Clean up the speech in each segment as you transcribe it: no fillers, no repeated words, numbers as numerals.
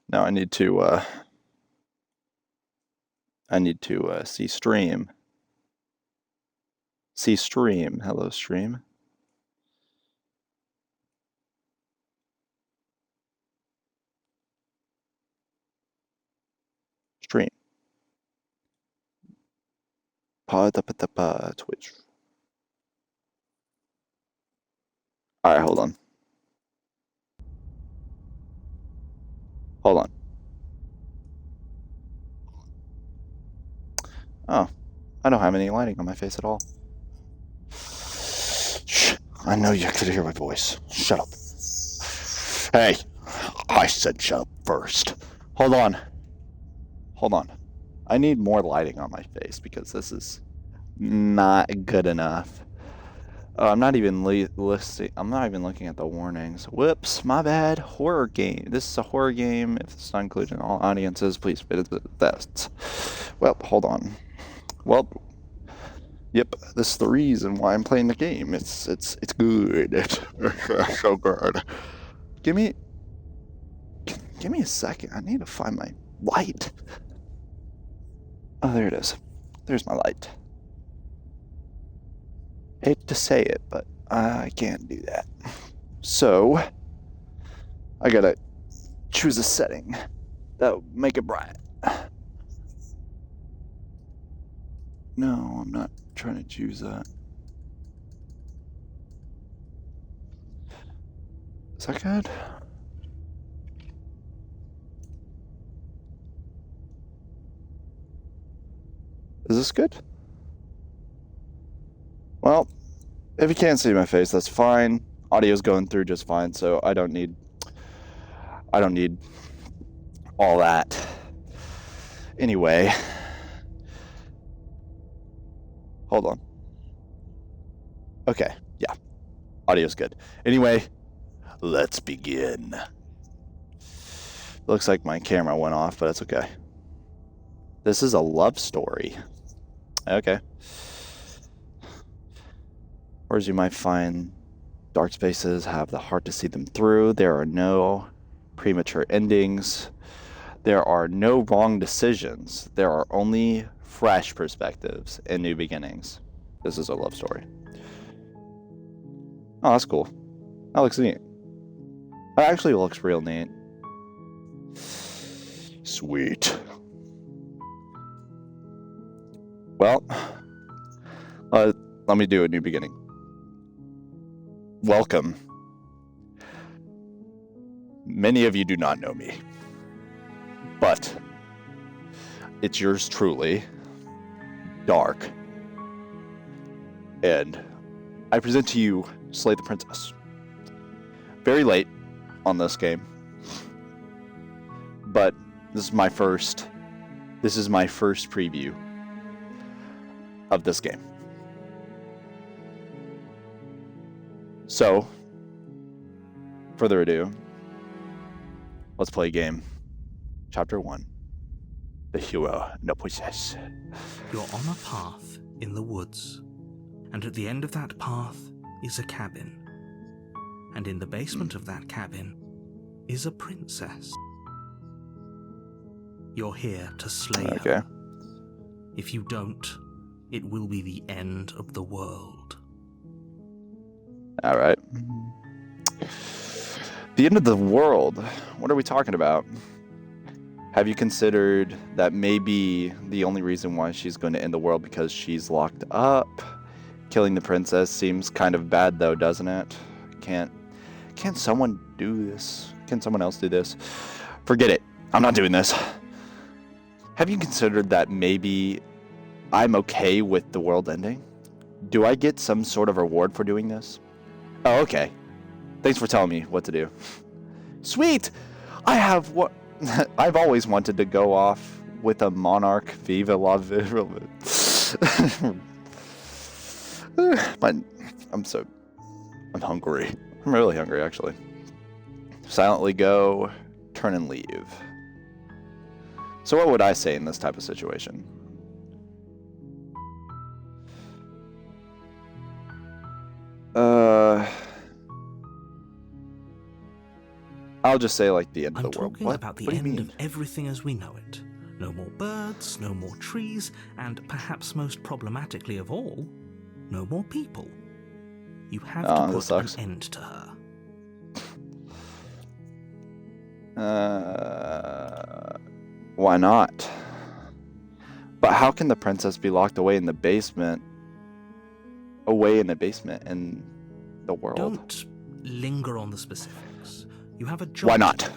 Now I need to see stream. See stream. Hello stream. Stream. Twitch. Alright, hold on. Hold on. Oh, I don't have any lighting on my face at all. Shh, I know you could hear my voice. Shut up. Hey, I said shut up first. Hold on. Hold on. I need more lighting on my face because this is not good enough. I'm not even listing. I'm not even looking at the warnings. Whoops, my bad. Horror game. This is a horror game. If it's not included in all audiences, please visit that. Well, hold on. Well, yep. This is the reason why I'm playing the game. It's good. It's so good. Give me a second. I need to find my light. Oh, there it is. There's my light. Hate to say it, but I can't do that. So, I gotta choose a setting that'll make it bright. No, I'm not trying to choose that. Is that good? Is this good? Well, if you can't see my face, that's fine. Audio's going through just fine, so I don't need all that. Anyway, hold on. Okay, yeah. Audio's good. Anyway, let's begin. Looks like my camera went off, but it's okay. This is a love story. Okay. Or as you might find, dark spaces have the heart to see them through. There are no premature endings. There are no wrong decisions. There are only fresh perspectives and new beginnings. This is a love story. Oh, that's cool. That looks neat. That actually looks real neat. Sweet. Well, let me do a new beginning. Welcome. Many of you do not know me, but it's yours truly, Dark, and I present to you Slay the Princess. Very late on this game, but this is my first preview of this game. So, further ado, let's play a game. Chapter 1. The Hero No Possess. You're on a path in the woods, and at the end of that path is a cabin. And in the basement of that cabin is a princess. You're here to slay her. If you don't, it will be the end of the world. All right. The end of the world? What are we talking about? Have you considered that maybe the only reason why she's going to end the world because she's locked up? Killing the princess seems kind of bad though, doesn't it? Can't someone do this? Can someone else do this? Forget it. I'm not doing this. Have you considered that maybe I'm okay with the world ending? Do I get some sort of reward for doing this? Oh, okay. Thanks for telling me what to do. Sweet! I have what... I've always wanted to go off with a monarch. Viva la vida. I'm hungry. I'm really hungry, actually. Silently go, turn and leave. So what would I say in this type of situation? I'll just say like the end I'm of the world. talking What? about the What do you end mean? of everything as we know it. No more birds, no more trees, and perhaps most problematically of all, no more people. You have Oh, to this put an sucks. end to her. Why not? But how can the princess be locked away in the basement? Away in the basement in the world? Don't linger on the specifics. You have a job Why not? to do.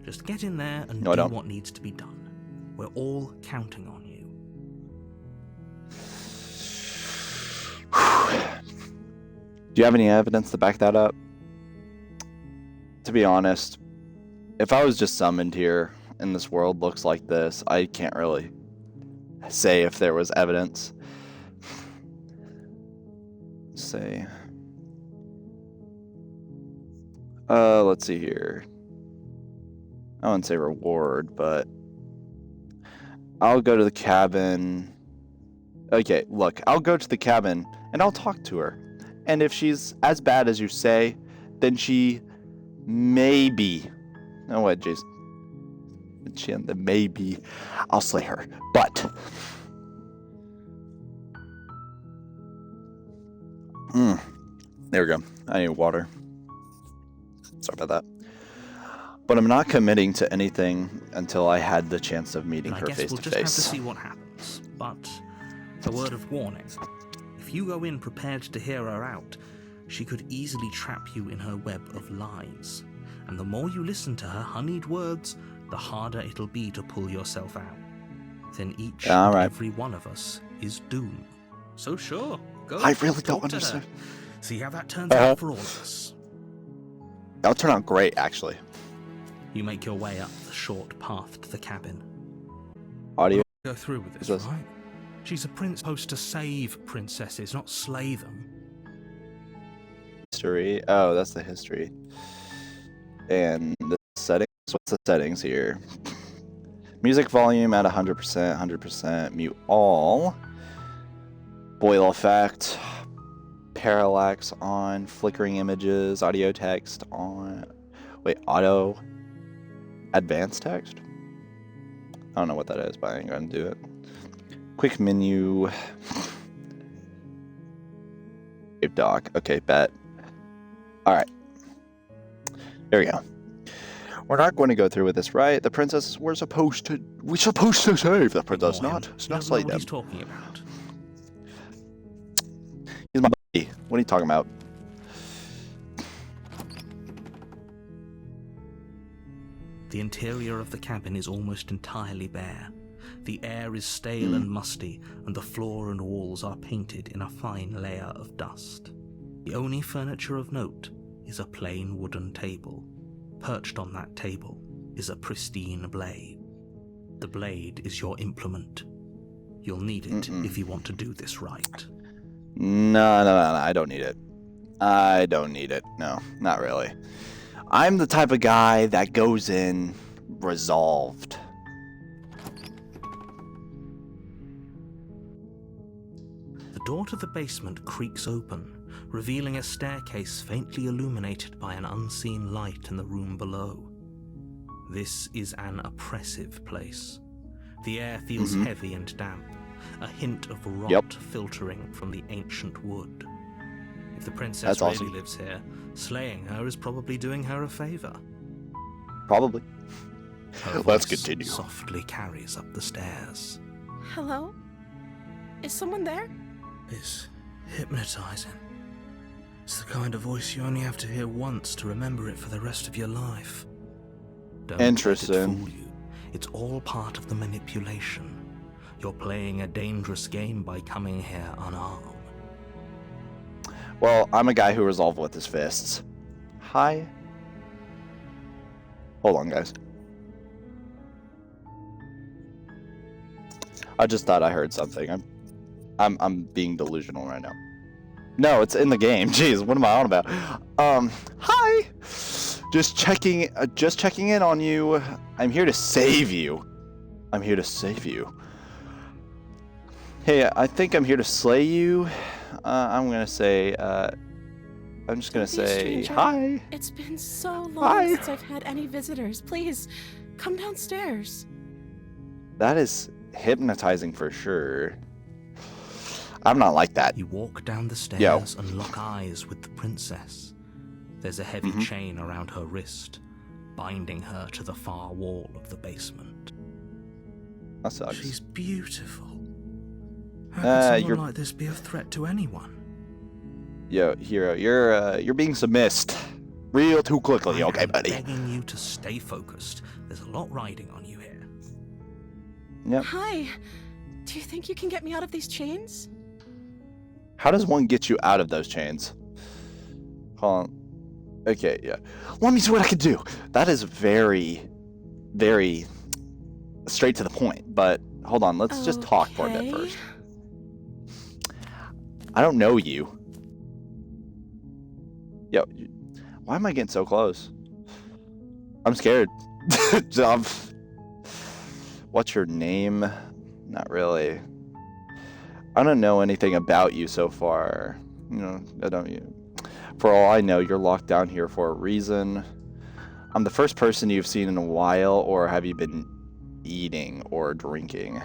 Just get in there and No, I do don't. what needs to be done. We're all counting on you. Do you have any evidence to back that up? To be honest, if I was just summoned here and this world looks like this, I can't really say if there was evidence. Let's see. Let's see here. I wouldn't say reward, but I'll go to the cabin. Okay, look, I'll go to the cabin and I'll talk to her. And if she's as bad as you say, then she maybe. No, what, Jason? Maybe I'll slay her. But there we go. I need water. Sorry about that. But I'm not committing to anything until I had the chance of meeting And I her guess face we'll to just have to face. see what happens. But a word of warning. If you go in prepared to hear her out, she could easily trap you in her web of lies. And the more you listen to her honeyed words, the harder it'll be to pull yourself out. Then each and every one of us is doomed. So sure, go. I really talk don't to her. understand. See how that turns out for all of us. That'll turn out great, actually. You make your way up the short path to the cabin. Audio. Go through with this, Yes. right? She's a prince supposed to save princesses, not slay them. History. Oh, that's the history. And the settings. What's the settings here? Music volume at 100%, 100%. Mute all. Boil effect. Parallax on. Flickering images. Audio text on. Wait, auto. Advanced text? I don't know what that is, but I ain't gonna do it. Quick menu. Save doc. Okay, bet. Alright. There we go. We're not going to go through with this, right? The princess, we're supposed to save the princess, Ignore not him. He not doesn't slay know what them. he's talking about. He's my buddy. What are you talking about? The interior of the cabin is almost entirely bare. The air is stale and musty, and the floor and walls are painted in a fine layer of dust. The only furniture of note is a plain wooden table. Perched on that table is a pristine blade. The blade is your implement. You'll need it if you want to do this right. No, I don't need it. I don't need it. No, not really. I'm the type of guy that goes in resolved. The door to the basement creaks open, revealing a staircase faintly illuminated by an unseen light in the room below. This is an oppressive place. The air feels heavy and damp, a hint of rot filtering from the ancient wood. If the princess really lives here, slaying her is probably doing her a favor. Probably. Her Let's voice continue. softly carries up the stairs. Hello? Is someone there? It's hypnotizing. It's the kind of voice you only have to hear once to remember it for the rest of your life. Don't let it Interesting. fool you. It's all part of the manipulation. You're playing a dangerous game by coming here unarmed. Well, I'm a guy who resolved with his fists. Hi. Hold on, guys. I just thought I heard something. I'm being delusional right now. No, it's in the game. Jeez, what am I on about? Hi. Just checking in on you. I'm here to save you. I'm here to save you. Hey, I think I'm here to slay you. I'm gonna say, I'm just gonna Don't be a say stranger. hi. It's been so long Hi. since I've had any visitors. Please, come downstairs. That is hypnotizing for sure. I'm not like that. You walk down the stairs and lock eyes with the princess. There's a heavy chain around her wrist, binding her to the far wall of the basement. That sucks. She's beautiful. How can someone you're- like this be a threat to anyone? Yo, Hero, you're being submissed real too quickly, I okay, am buddy? begging you to stay focused. There's a lot riding on you here. Yep. Hi. Do you think you can get me out of these chains? How does one get you out of those chains? Hold on. Okay, yeah. Let me see what I can do. That is very, very straight to the point. But hold on, let's just talk for a bit Okay. first. I don't know you. Yo, why am I getting so close? I'm scared. What's your name? Not really. I don't know anything about you so far. You know, I don't. For all I know, you're locked down here for a reason. I'm the first person you've seen in a while, or have you been eating or drinking?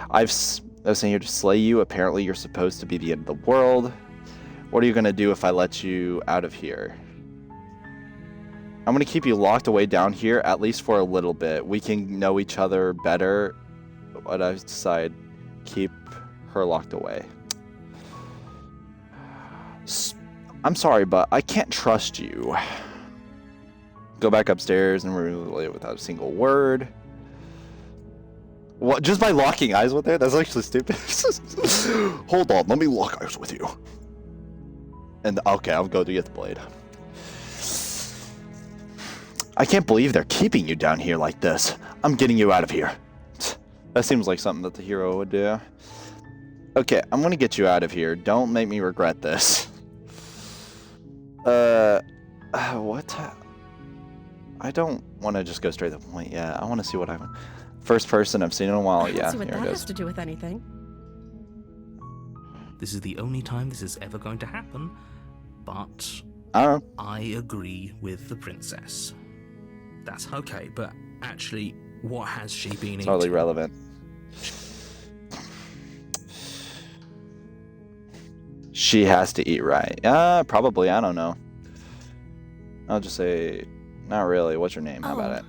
I was sent here to slay you. Apparently, you're supposed to be the end of the world. What are you gonna do if I let you out of here? I'm gonna keep you locked away down here, at least for a little bit. We can know each other better. But I decide, keep her locked away. I'm sorry, but I can't trust you. Go back upstairs and relay it without a single word. What? Just by locking eyes with her? That's actually stupid. Hold on, let me lock eyes with you. And okay, I'll go to get the blade. I can't believe they're keeping you down here like this. I'm getting you out of here. That seems like something that the hero would do. Okay, I'm gonna get you out of here. Don't make me regret this. What? I don't want to just go straight to the point. Yeah, I want to see what I'm. First person I've seen in a while. I don't Yeah, see what here that it has goes. to do with anything. This is the only time this is ever going to happen, but I don't know. I agree with the princess. That's okay, but actually, what has she been eating? Totally relevant. She has to eat right. Probably. I don't know. I'll just say, not really. What's your name? How about Oh. it?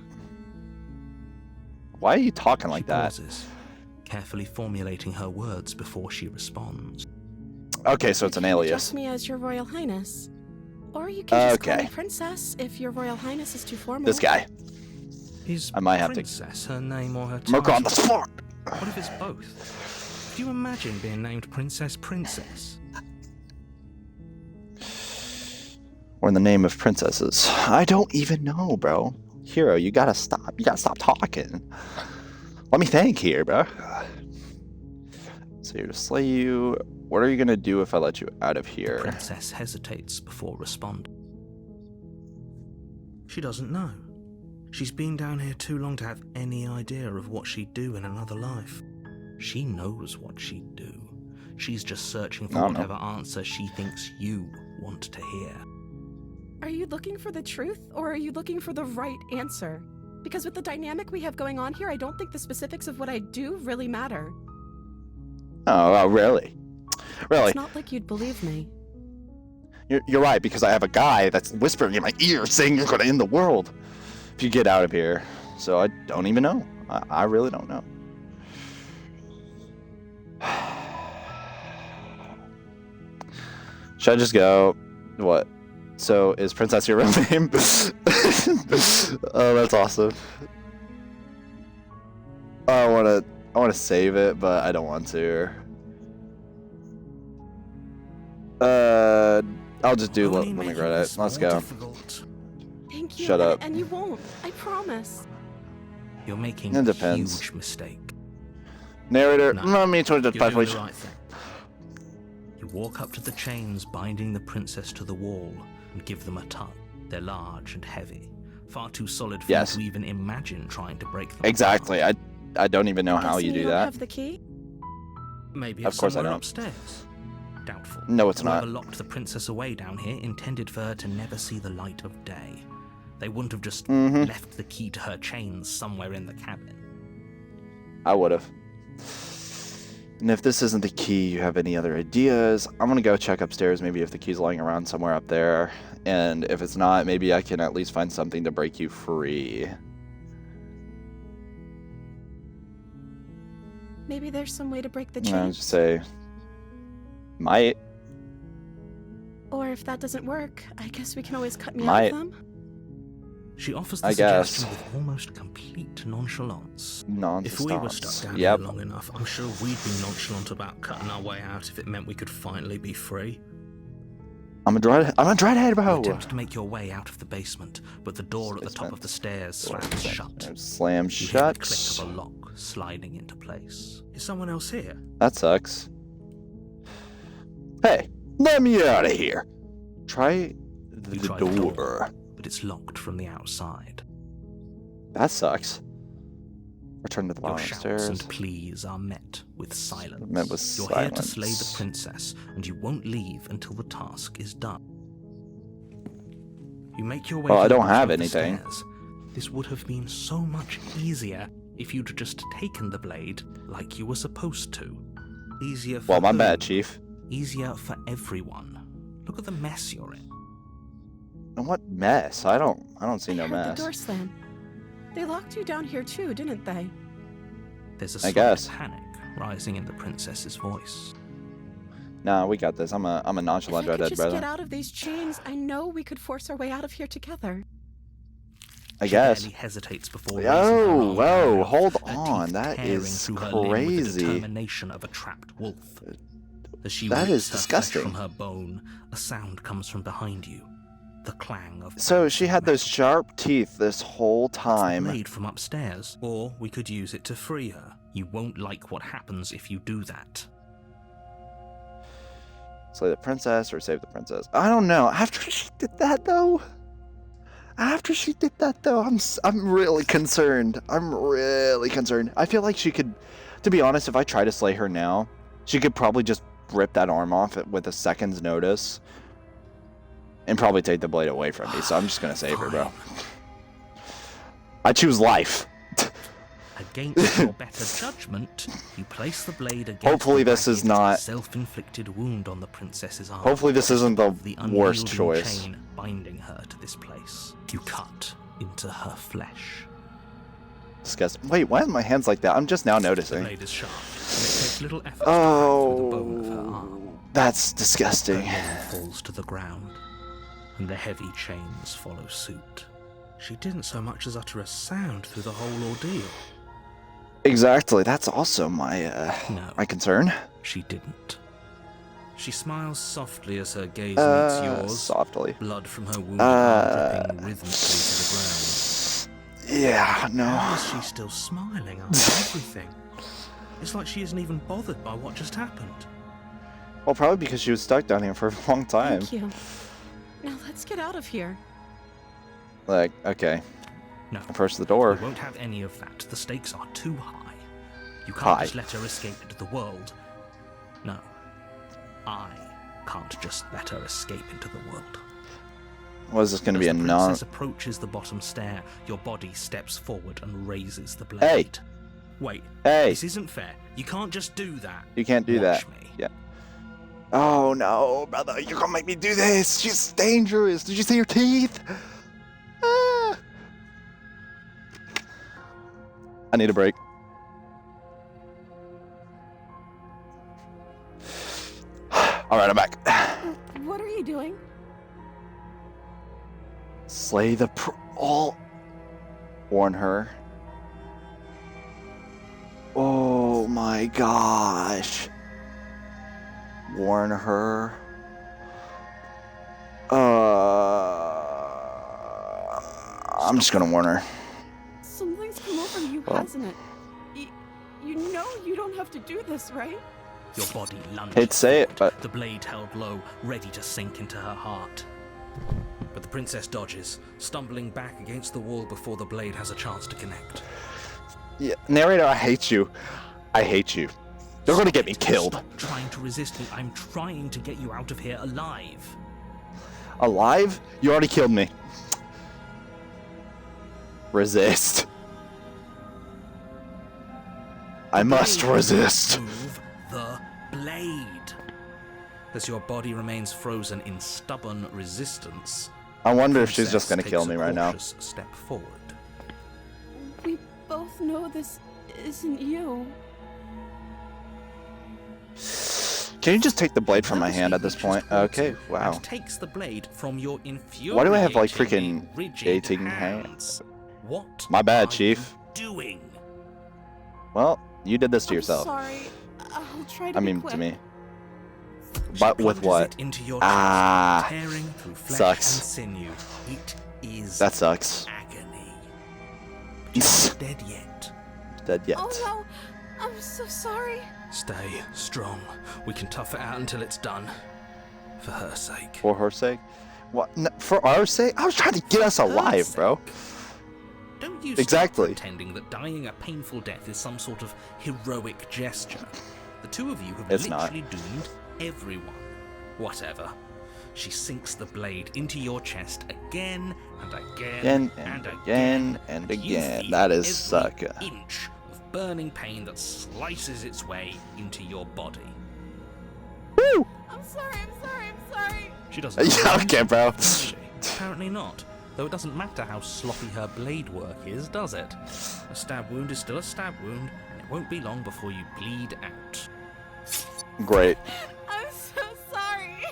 Why are you talking She like that? pauses, carefully formulating her words before she responds. Okay, so it's You an can alias. address me as Your Royal Highness. Or you can just call Okay. me Princess if Your Royal Highness is too formal. This guy. Is I might have to- princess her name or her Mocha on the title? spot. What if it's both? Could you imagine being named Princess Princess? Or in the name of princesses. I don't even know, bro. Hero, you gotta stop. You gotta stop talking. Let me think here, bro. So here to slay you. What are you gonna do if I let you out of The here? princess hesitates before responding. She doesn't know. She's been down here too long to have any idea of what she'd do in another life. She knows what she'd do. She's just searching for I don't know. whatever answer she thinks you want to hear. Are you looking for the truth, or are you looking for the right answer? Because with the dynamic we have going on here, I don't think the specifics of what I do really matter. Oh, really? Really? It's not like you'd believe me. You're right, because I have a guy that's whispering in my ear saying you're gonna end the world if you get out of here. So I don't even know. I really don't know. Should I just go? What? So is Princess your real name? Oh, that's awesome. I wanna save it, but I don't want to. I'll just do. Only Let me making read this it. Let's more go. difficult. Thank you. Shut and- up. And you won't. I promise. You're making It a depends. huge mistake. Narrator, No, let me try to You're doing please. the right thing. You walk up to the chains binding the princess to the wall and give them a tug. They're large and heavy, far too solid for Yes. you to even imagine trying to break them. Exactly. apart. I don't even know I'm how guessing you do don't that. have the key? Maybe Of it's course I somewhere don't. upstairs. Doubtful. No, it's Whoever not. locked the princess away down here intended for her to never see the light of day. They wouldn't have just left the key to her chains somewhere in the cabin. I would have. And if this isn't the key, you have any other ideas? I'm gonna go check upstairs, maybe if the key's lying around somewhere up there. And if it's not, maybe I can at least find something to break you free. Maybe there's some way to break the I chain. would just say, might. Or if that doesn't work, I guess we can always cut me out Might. of them. She offers the I guess. suggestion with almost complete nonchalance. Nonstop. If we were stuck down Yep. here long enough, I'm sure we'd be nonchalant about cutting our way out if it meant we could finally be free. I'm a dreadhead, You bro. attempt to make your way out of the basement, but the door at the top of the stairs slams shut. Slam You hear the click shut. of a lock sliding into place. Is someone else here? That sucks. Hey, let me out of here. Try the try the door. door. But it's locked from the outside. That sucks. Return to the Your bottom shouts stairs. and pleas are met with silence. Met with You're here to slay the silence. princess, and you won't leave until the task is done. You make your way Well, to I the don't bottom have of the anything. stairs. This would have been so much easier if you'd just taken the blade like you were supposed to. Easier for Well, my who? bad, Chief. Easier for everyone. Look at the mess you're in. And what mess? I don't see I no heard mess. the door slam. They locked you down here too, didn't they? There's a I slight guess. panic rising in the princess's voice. Nah, we got this. I'm a If nonchalant I could redhead, just get brother. out of these chains, I know we could force our way out of here together. I She guess. barely hesitates before raising her arm Whoa, higher, hold her on. teeth That tearing is through her limb with the crazy. determination of a trapped wolf. As she That rips is her disgusting. flesh from her bone, a sound comes from behind you. The clang of So she had those metal. sharp teeth this whole It's the time. blade from upstairs, or we could use it to free her. You won't like what happens if you do that. Slay the princess or save the princess. I don't know. After she did that, though. I'm really concerned. I feel like she could, to be honest, if I try to slay her now, she could probably just rip that arm off with a second's notice and probably take the blade away from me. So I'm just gonna save her, bro. I choose life. Against your better judgment, you place the blade against Hopefully the this is ragged, not- self-inflicted wound on the princess's arm. Hopefully this isn't the The worst unyielding choice. chain binding her to this place. You cut into her flesh. Disgusting. Wait, why are my hands like that? I'm just now The noticing. blade is sharp, and it takes little effort to cut through the bone of her arm. Oh, that's Her disgusting. limb falls to the ground, and the heavy chains follow suit. She didn't so much as utter a sound through the whole ordeal. Exactly. That's also my No. my concern. She didn't. She smiles softly as her gaze meets yours. Softly. Blood from her wounded arm dripping rhythmically to the ground. Yeah, How no. is she still smiling after everything? It's like she isn't even bothered by what just happened. Well, probably because she was stuck down here for a long time. Thank you. Now let's get out of here. Like, okay. No, Approach the we door. won't have any of that. The stakes are too high. You can't High. just let her escape into the world. No, I can't just let her escape into the world. Was this going to As be a the non? princess approaches the bottom stair, your body steps forward and raises the blade. Hey. Wait, Hey, this isn't fair. You can't just do that. you can't do that. Watch me. Yeah. Oh no, brother, you're gonna make me do this. She's dangerous. Did you see her teeth? Ah. I need a break. All right, I'm back. What are you doing? Slay the all. Warn her. Oh my gosh. Warn her. I'm just gonna warn her. Something's come over you, Well. hasn't it? You know you don't have to do this, right? Your body lunges. Hate to say it, forward, but the blade held low, ready to sink into her heart. But the princess dodges, stumbling back against the wall before the blade has a chance to connect. yeah, narrator, I hate you. I hate you. They're gonna get me killed. Stop trying to resist me. I'm trying to get you out of here alive. Alive? You already killed me. Resist. I must resist. Move the blade. As your body remains frozen in stubborn resistance, I wonder if she's just Princess gonna kill takes me a right now. cautious step forward. We both know this isn't you. Can you just take the blade from my hand at this She point? reaches towards Okay, you wow. and takes the blade from your Why do I have like infuriatingly freaking rigid 18 hands? hands? What My bad, are Chief. you doing? Well, you did this to I'm yourself. sorry. I'll try to I be mean, quick. to me. She But with plunges what? it into your Ah, chest, tearing through flesh sucks. and sinew. It is That sucks. agony. But you're not dead yet. Dead yet. Oh no, I'm so sorry. Stay strong. We can tough it out until it's done. For her sake. For her sake? What? For our sake? I was trying to get us Her alive, bro. sake. Don't you Exactly. stop pretending that dying a painful death is some sort of heroic gesture. The two of you have It's not. literally doomed everyone. Whatever. She sinks the blade into your chest again and again and again and You again. feel That is every sucker. inch of burning pain that slices its way into your body. Woo! I'm sorry. She doesn't. Yeah, okay, bro. Does she? Apparently not. Though it doesn't matter how sloppy her blade work is, does it? A stab wound is still a stab wound, and it won't be long before you bleed out. Great. I'm so sorry.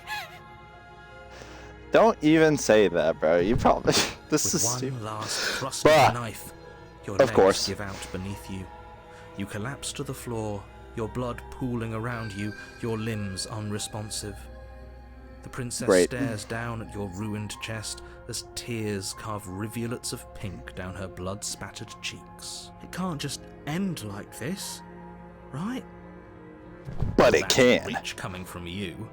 Don't even say that, bro. You probably. This With is one stupid. last thrust Bah. of the knife, your Of legs course. give out beneath you. You collapse to the floor, your blood pooling around you, your limbs unresponsive. The princess Great. stares down at your ruined chest as tears carve rivulets of pink down her blood-spattered cheeks. It can't just end like this, right? But it That's can. reach coming from you.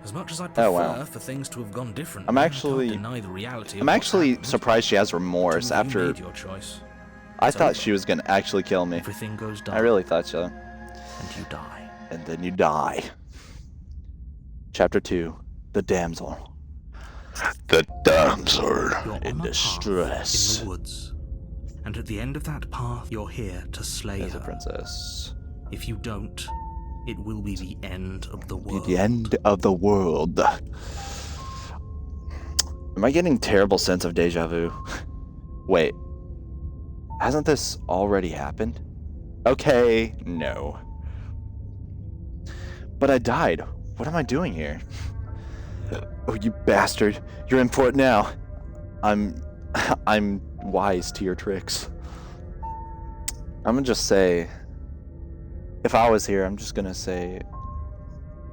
As much as I Oh, prefer wow. for things to have gone different, I'm actually- I can't deny the reality. I'm of what's actually happened. surprised she has remorse You after. made your choice. I It's thought over. she was gonna actually kill me. Everything goes dark. I really thought so. And you die. And then you die. Chapter 2. The Damsel. The damsel You're in on a path in distress. the woods. And at the end of that path, you're here to slay As a her. princess. If you don't, it will be the end of the world. The end of the world. Am I getting terrible sense of deja vu? Wait. Hasn't this already happened? Okay, no. But I died. What am I doing here? Oh, you bastard. You're in for it now. I'm wise to your tricks. I'm gonna just say, if I was here, I'm just gonna say,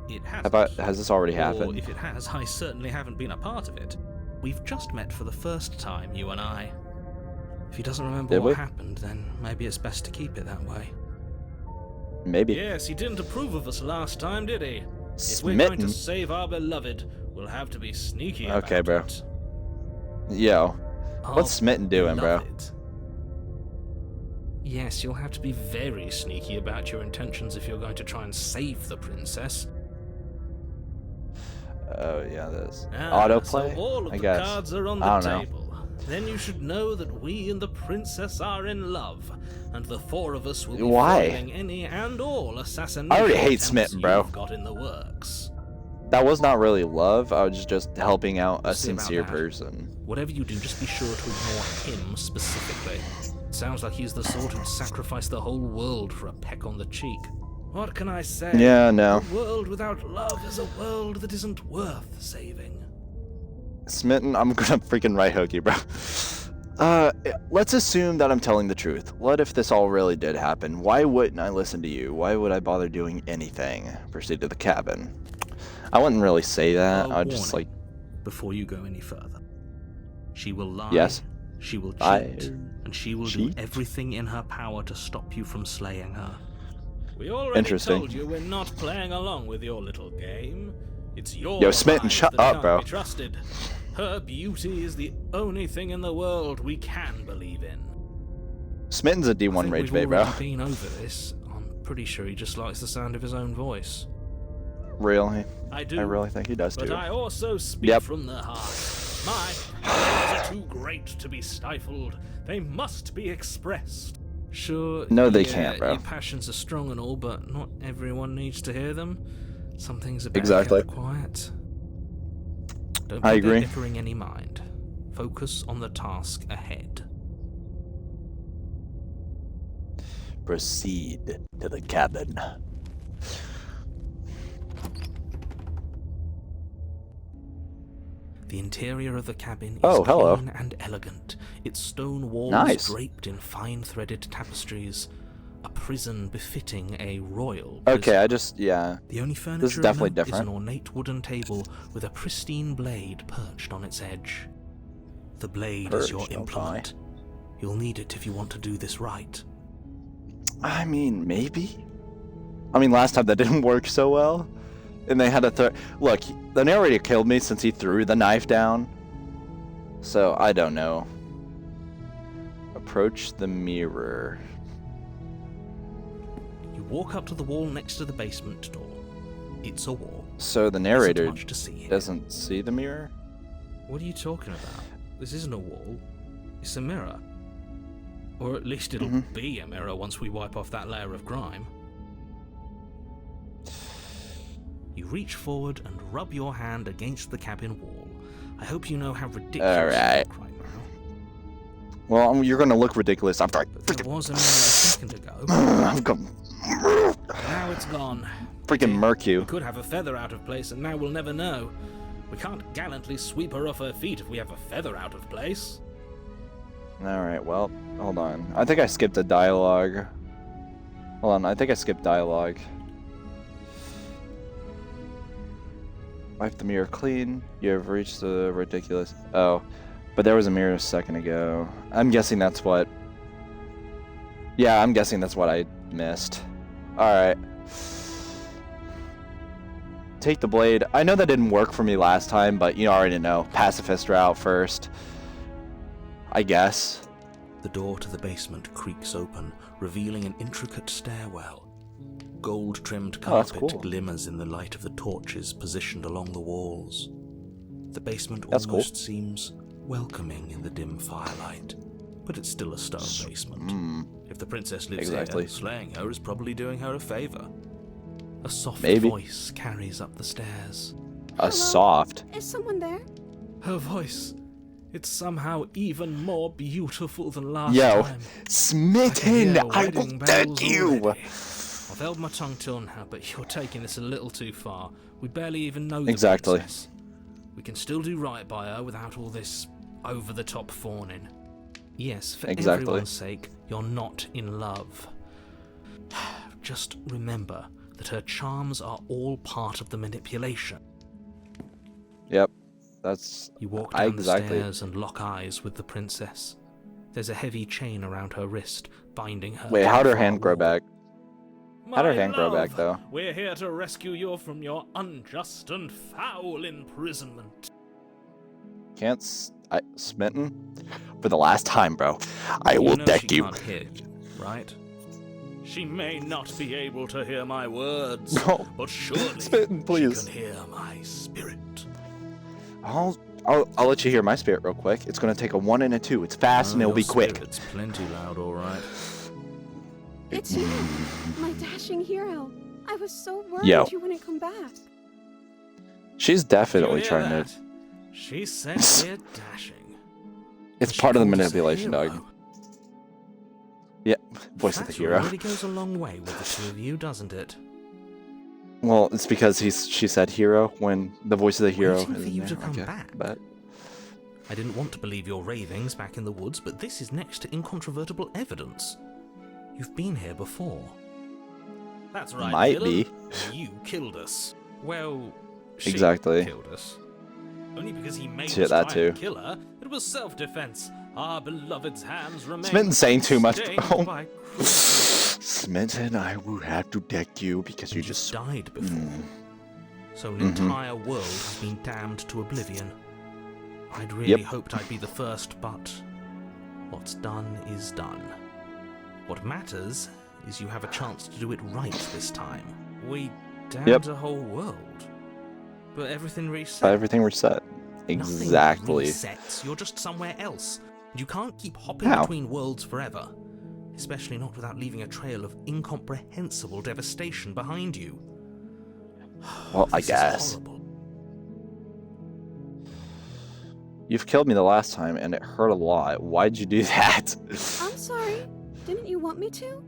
It hasn't. has this already Or happened? if it has, I certainly haven't been a part of it. We've just met for the first time, you and I. If he doesn't remember Did what we? happened, then maybe it's best to keep it that way. Maybe. Yes, he didn't approve of us last time, did he? If we're going Smitten. to save our beloved, we'll have to be sneaky about Okay, bro. it. Yo, Our what's Smitten doing, bro? beloved. Yes, you'll have to be very sneaky about your intentions if you're going to try and save the princess. Oh, yeah, this. Ah, Autoplay? So all of I the guess. cards are on I the don't know. table. Then you should know that we and the princess are in love, and the four of us will be Why? foiling any and all assassination I already hate attempts Smitten, bro. you've got in the works. That was not really love. I was just helping out a We'll see about sincere that. person. Whatever you do, just be sure to ignore him specifically. Sounds like he's the sort who'd sacrifice the whole world for a peck on the cheek. What can I say? Yeah, no. A world without love is a world that isn't worth saving. Smitten, I'm gonna freaking right hook you, bro. Let's assume that I'm telling the truth. What if this all really did happen? Why wouldn't I listen to you? Why would I bother doing anything? Proceed to the cabin. I wouldn't really say that. A I'd just like, warning before you go any further. She will lie. Yes. She will cheat. I- And she will cheat? do everything in her power to stop you from slaying her. We already Interesting. told you we're not playing along with your little game. It's your Yo, Smitten, lies shut that up, can't bro. Be trusted. Her beauty is the only thing in the world we can believe in. Smitten's a I D1 think rage we've bait, bro. already been over this on Pretty sure he just likes the sound of his own voice. Really? I do. I really think he does But too. I also speak Yep. from the heart. My passions are too great to be stifled. They must be expressed. Sure. No, they yeah, can't, bro. Your passions are strong and all, but not everyone needs to hear them. Some things are better Exactly. kept quiet. Don't I pay their agree. dickering any mind. Focus on the task ahead. Proceed to the cabin. The interior of the cabin is Oh, hello. clean and elegant, its stone walls Nice. draped in fine-threaded tapestries, a prison befitting a royal prison. Okay, yeah. The only furniture definitely of note is different. an ornate wooden table with a pristine blade perched on its edge. The blade is your Perched, okay. implement. You'll need it if you want to do this right. I mean, maybe. I mean, last time that didn't work so well, and they had to look. The narrator killed me since he threw the knife down. So I don't know. Approach the mirror. You walk up to the wall next to the basement door. It's a wall. So the Isn't narrator much to see here. doesn't see the mirror. What are you talking about? This isn't a wall. It's a mirror. Or at least it'll be a mirror once we wipe off that layer of grime. You reach forward and rub your hand against the cabin wall. I hope you know how ridiculous Alright. you look right now. Well, you're gonna look ridiculous after I But there was a mirror a second ago. I'm gonna Now it's gone. freaking murk We you. could have a feather out of place, and now we'll never know. We can't gallantly sweep her off her feet if we have a feather out of place. Alright, well, hold on. I think I skipped a dialogue. Hold on, I think I skipped dialogue. Wipe the mirror clean. You have reached the ridiculous. Oh, but there was a mirror a second ago. I'm guessing that's what. Yeah, I'm guessing that's what I missed. Alright. Take the blade. I know that didn't work for me last time, but you already know. Pacifist route first. I guess. The door to the basement creaks open, revealing an intricate stairwell. Gold-trimmed Oh, that's carpet cool. glimmers in the light of the torches positioned along the walls. The basement That's cool. almost seems welcoming in the dim firelight, but it's still a stone basement. If the princess lives Exactly. here, slaying her is probably doing her a favor. A soft Maybe. voice carries up the stairs. A soft. Is someone there? Her voice. It's somehow even more beautiful than last Yo, time. smitten! hear I will wedding bells deck you! already. I've held my tongue till now, but you're taking this a little too far. We barely even know the Exactly. princess. We can still do right by her without all this over-the-top fawning. Yes, for Exactly. everyone's sake, you're not in love. Just remember that her charms are all part of the manipulation. Yep, that's. You walk down Exactly. the stairs and lock eyes with the princess. There's a heavy chain around her wrist, binding her. Wait, to how'd the her far hand grow wall. back? How'd her My hand grow back, love, though? We're here to rescue you from your unjust and foul imprisonment. Can't. Smitten? For the last time, bro. I will You know deck she you. can't hear you, right? She may not be able to hear my words, No. but surely Smitten, please. she can hear my spirit. I'll let you hear my spirit real quick. It's gonna take a 1 and a 2. It's fast and it'll Your be quick. spirit's plenty loud, all right. It's you, my dashing hero. I was so worried Yo. you wouldn't come back. She's definitely You hear trying that? to. She said we're dashing. It's She part of the called us a manipulation, dog. hero. Yeah, voice of the That hero. really goes a long way with the two of you, doesn't it? Well, it's because she said hero when the voice of the hero Waiting for is in you there. to come Okay, back. but I didn't want to believe your ravings back in the woods, but this is next to incontrovertible evidence. You've been here before. That's right, Might villain. be. You killed us. Well, she Exactly. killed us. Only because he made Shit, us that try too. and kill her. It was self-defense. Our beloved's hands remain Smitten saying too much. stained Oh. by Smitten, I will have to deck you because you You just. died before. So an Mhm. entire world has been damned to oblivion. I'd really Yep. hoped I'd be the first, but what's done is done. What matters is you have a chance to do it right this time. We damned Yep. a whole world. But everything reset. But everything reset. Exactly. Nothing resets. You're just somewhere else. And you can't keep hopping How? between worlds forever. Especially not without leaving a trail of incomprehensible devastation behind you. Well, I This is guess. horrible. You've killed me the last time, and it hurt a lot. Why'd you do that? I'm sorry. Didn't you want me to?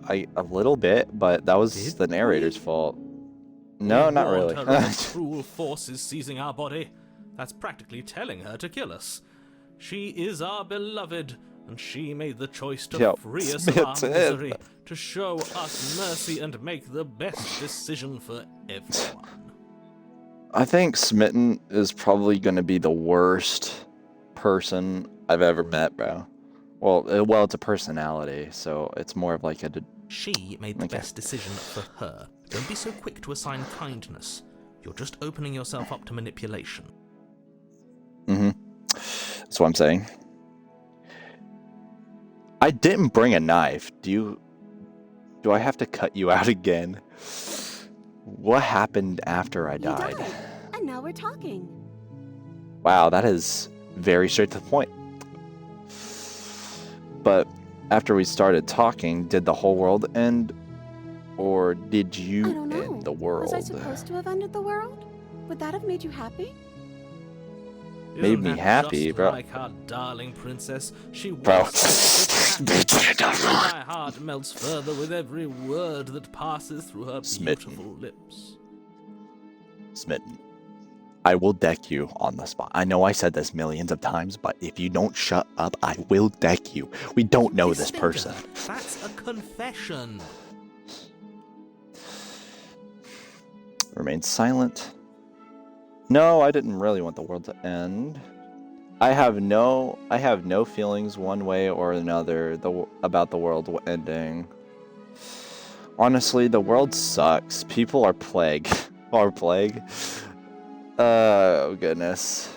A little bit, but that was Did the narrator's we? fault. No, We not warned really. her of cruel forces seizing our body. That's practically telling her to kill us. She is our beloved, and she made the choice to Yo, free us of our Smitten. misery, to show us mercy and make the best decision for everyone. I think Smitten is probably going to be the worst person I've ever met, bro. Well, it's a personality, so it's more of like a... She made the Okay. best decision for her. Don't be so quick to assign kindness. You're just opening yourself up to manipulation. That's what I'm saying. I didn't bring a knife. Do I have to cut you out again? What happened after I You died? And now we're talking. Wow, that is very straight to the point. But after we started talking, did the whole world end? Or did you I don't know. end the world? Was I supposed to have ended the world? Would that have made you happy? Made Isn't me that happy, just bro. like our darling princess. She Bro. was my heart melts further with every word that passes through her Smitten. beautiful lips. Smitten. I will deck you on the spot. I know I said this millions of times, but if you don't shut up, I will deck you. We don't know this Spinter, person. That's a confession. Remain silent. No, I didn't really want the world to end. I have no feelings one way or another about the world ending. Honestly, the world sucks. People are plague. Are plague? Oh, goodness.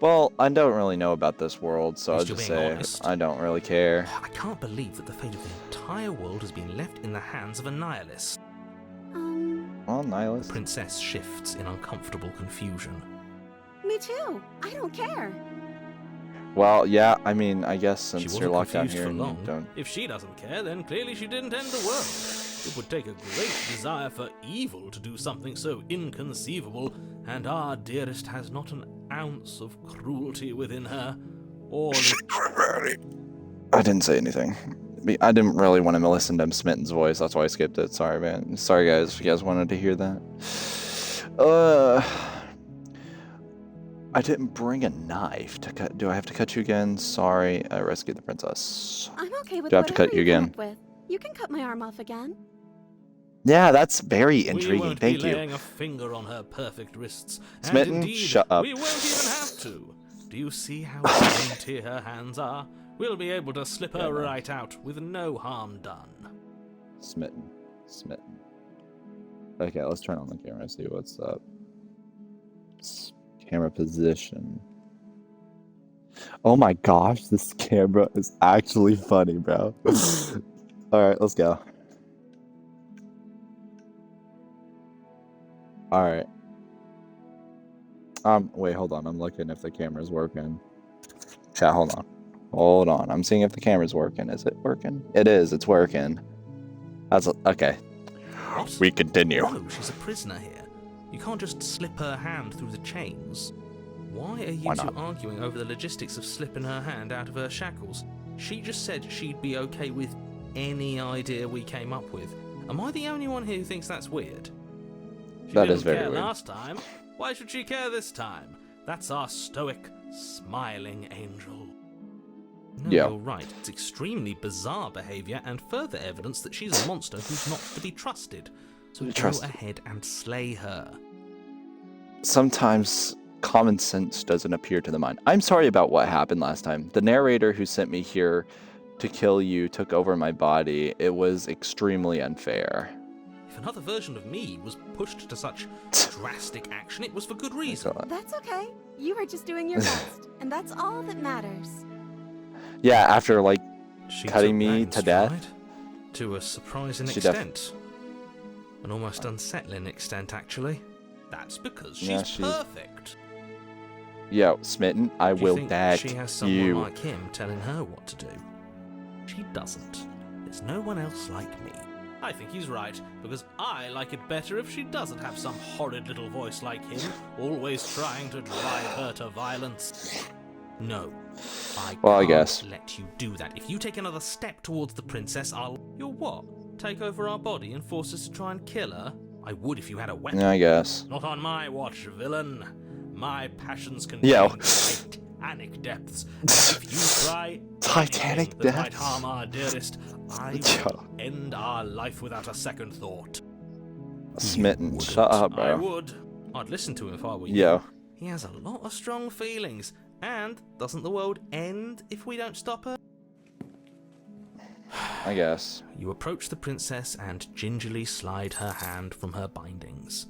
Well, I don't really know about this world, so At I'll least you're just being say honest. I don't really care. I can't believe that the fate of the entire world has been left in the hands of a nihilist. Well, nihilist. Princess shifts in uncomfortable confusion. Me too. I don't care. Well, yeah, I mean, I guess She since wasn't you're locked down confused here for and long. you don't... If she doesn't care, then clearly she didn't end the world. It would take a great desire for evil to do something so inconceivable, and our dearest has not an ounce of cruelty within her. All I didn't say anything. I didn't really want to listen to Smitten's voice, that's why I skipped it. Sorry, man. Sorry, guys, if you guys wanted to hear that. I didn't bring a knife to cut. Do I have to cut you again? Sorry, I rescued the princess. I'm okay with Do I have to whatever cut you come again? up with. You can cut my arm off again. Yeah, that's very we intriguing. won't Thank be you. laying a finger on her perfect wrists. Smitten, and indeed, shut up. we won't even have to. Do you see how dainty her hands are? We'll be able to slip her right out with no harm done. Smitten. Okay, let's turn on the camera and see what's up. Camera position. Oh my gosh, this camera is actually funny, bro. Alright, let's go. Alright. Wait, hold on. I'm looking if the camera's working. Chat, hold on. Hold on. I'm seeing if the camera's working. Is it working? It is. It's working. Okay. What? We continue. No, she's a prisoner here. You can't just slip her hand through the chains. Why are you Why two not? arguing over the logistics of slipping her hand out of her shackles? She just said she'd be okay with any idea we came up with. Am I the only one here who thinks that's weird? She That didn't is very care weird. last time. Why should she care this time? That's our stoic, smiling angel. No, Yeah. you're right. It's extremely bizarre behaviour and further evidence that she's a monster who's not to be trusted. So go Trusted. ahead and slay her. Sometimes common sense doesn't appear to the mind. I'm sorry about what happened last time. The narrator who sent me here to kill you took over my body. It was extremely unfair. If another version of me was pushed to such drastic action, it was for good reason. That's okay. You were just doing your best, and that's all that matters. Yeah, after like She cutting took me that in to death. stride, to a surprising She extent. An almost unsettling extent, actually. That's because she's Yeah, she's- perfect. Yo, Smitten, I Do you will think deck she has someone you. like him telling her what to do? She doesn't. There's no one else like me. I think he's right, because I like it better if she doesn't have some horrid little voice like him, always trying to drive her to violence. No, I Well, I can't guess. let you do that. If you take another step towards the princess, I'll... You'll what? Take over our body and force us to try and kill her? I would if you had a weapon. Yeah, I guess. Not on my watch, villain. My passions can Yo. Titanic depths. And if you try Titanic anything that might depths? harm our dearest, I Yo. will end our life without a second thought. Smitten, You shut up, wouldn't. I bro. would. I'd listen to him if I were you. Yo. He has a lot of strong feelings. And doesn't the world end if we don't stop her? I guess. You approach the princess and gingerly slide her hand from her bindings.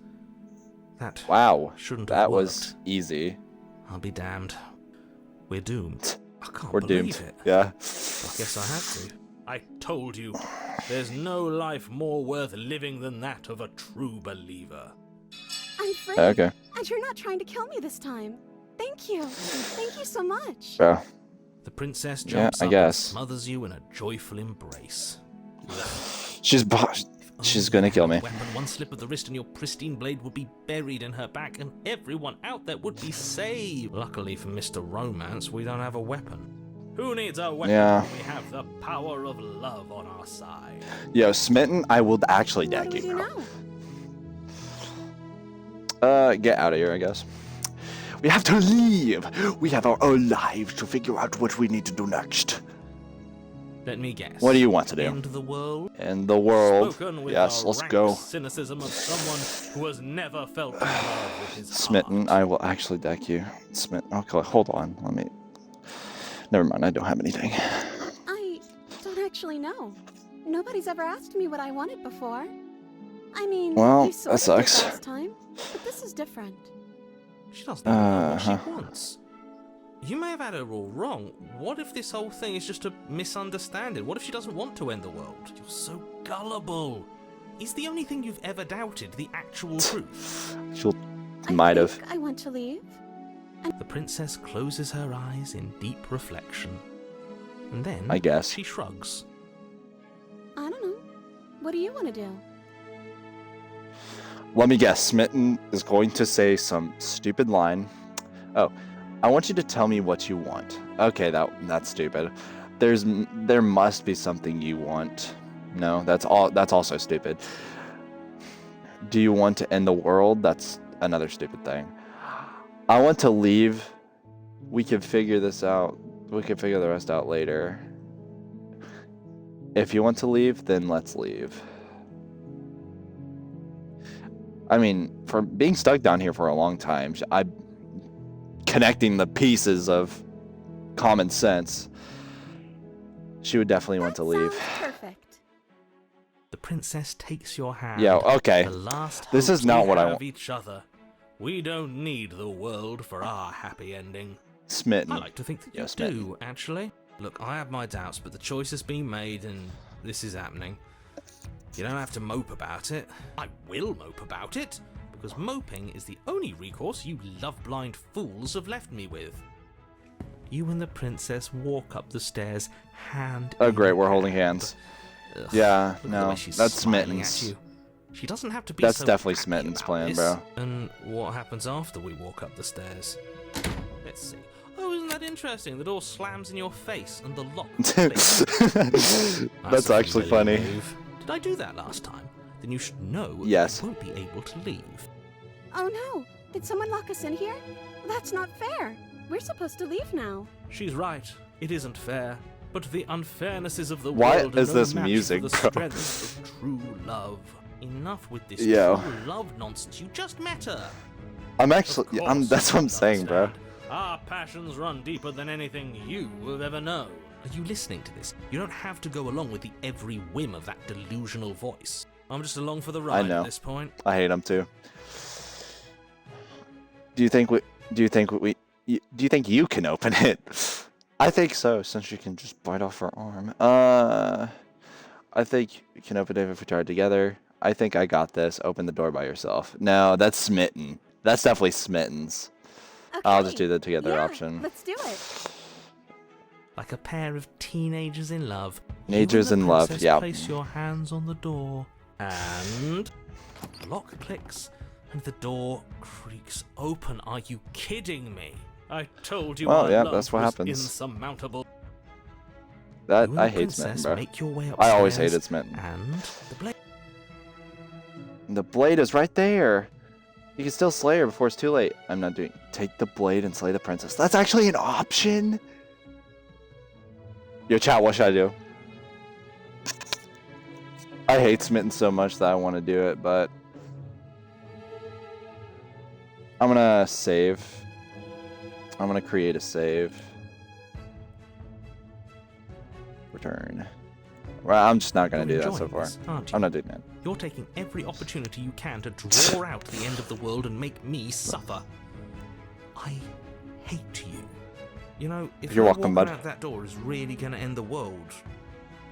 That Wow. shouldn't have That worked. was easy. I'll be damned. We're doomed. I can't We're believe doomed. it. Yeah. I guess I have to. I told you, there's no life more worth living than that of a true believer. I'm free. Okay. And you're not trying to kill me this time. Thank you. Thank you so much. Bro. The princess Yeah, jumps I up guess. and smothers you in a joyful embrace. She's gonna kill me. Weapon, one slip of the wrist and your pristine blade would be buried in her back, and everyone out there would be saved. Luckily for Mr. Romance, we don't have a weapon. Who needs a weapon Yeah. when we have the power of love on our side? Yo, Smitten, I will actually What deck do we you, do bro. now? Get out of here, I guess. We have to leave. We have our own lives to figure out what we need to do next. Let me guess. What do you want to do? End the world? In the world. Spoken with Yes, the let's rank go. cynicism of someone who has never felt in love with his Smitten, heart. I will actually deck you. Smitten. Okay, hold on. Let me. Never mind. I don't have anything. I don't actually know. Nobody's ever asked me what I wanted before. I mean, Well, you sort that of did sucks. last time, but this is different. She doesn't even know what Uh-huh. she wants. You may have had her all wrong. What if this whole thing is just a misunderstanding? What if she doesn't want to end the world? You're so gullible. Is the only thing you've ever doubted the actual truth? She'll. I Might have. think I want to leave. The princess closes her eyes in deep reflection. And then I guess. she shrugs. I don't know. What do you want to do? Let me guess. Smitten is going to say some stupid line. Oh, I want you to tell me what you want. Okay, that's stupid. There must be something you want. No, that's also stupid. Do you want to end the world? That's another stupid thing. I want to leave. We can figure this out. We can figure the rest out later. If you want to leave, then let's leave. I mean, for being stuck down here for a long time, I'm connecting the pieces of common sense. She would definitely want to leave. Sounds perfect. The princess takes your hand. Yeah, okay. The last This is hopes not we what I have want. Each other. We don't need the world for our happy ending. Smitten. I like to think that you Yes, mate. do, actually. Look, I have my doubts, but the choice has been made, and this is happening. You don't have to mope about it. I will mope about it, because moping is the only recourse you love-blind fools have left me with. You and the princess walk up the stairs, hand Oh, in great, we're hand. holding hands. Ugh, Yeah, look at the no, way she's that's smiling at Smitten's. you. She doesn't have to be That's so definitely happy Smitten's about plan, this. bro. And what happens after we walk up the stairs? Let's see. Oh, isn't that interesting? The door slams in your face and the lock clicks. That's a actually familiar funny. move. Did I do that last time? Then you should know that Yes. you won't be able to leave. Oh no! Did someone lock us in here? That's not fair. We're supposed to leave now. She's right. It isn't fair. But the unfairnesses of the What world are is no this match music, for the bro? strength of true love. Enough with this Yo. true love nonsense. You just met her. I'm Of actually. course That's what I'm you saying, bro. understand. Our passions run deeper than anything you will ever know. Are you listening to this? You don't have to go along with the every whim of that delusional voice. I'm just along for the ride know. at this point. I hate him too. Do you think you can open it? I think so, since you can just bite off her arm. I think you can open it if we try it together. I think I got this. Open the door by yourself. No, that's Smitten. That's definitely Smitten's. I'll just do the together option. Let's do it. Like a pair of teenagers in love. Teenagers you and in the love, princess yeah. Place your hands on the door, and the lock clicks, and the door creaks open. Are you kidding me? I told you Well, our yeah, love that's what was happens. insurmountable. That You and I the hate Smitten, princess bro. make your way I always upstairs, hated Smitten. And the blade. The blade is right there. You can still slay her before it's too late. I'm not doing. Take the blade and slay the princess. That's actually an option. Yo, chat. What should I do? I hate Smitten so much that I want to do it, but I'm gonna save. I'm gonna create a save. Return. Well, I'm just not gonna do You're that so enjoying far. this, aren't you? I'm not doing that. You're taking every opportunity you can to draw out the end of the world and make me suffer. I hate you. You know, if You're my welcome, walking bud. out that door is really going to end the world,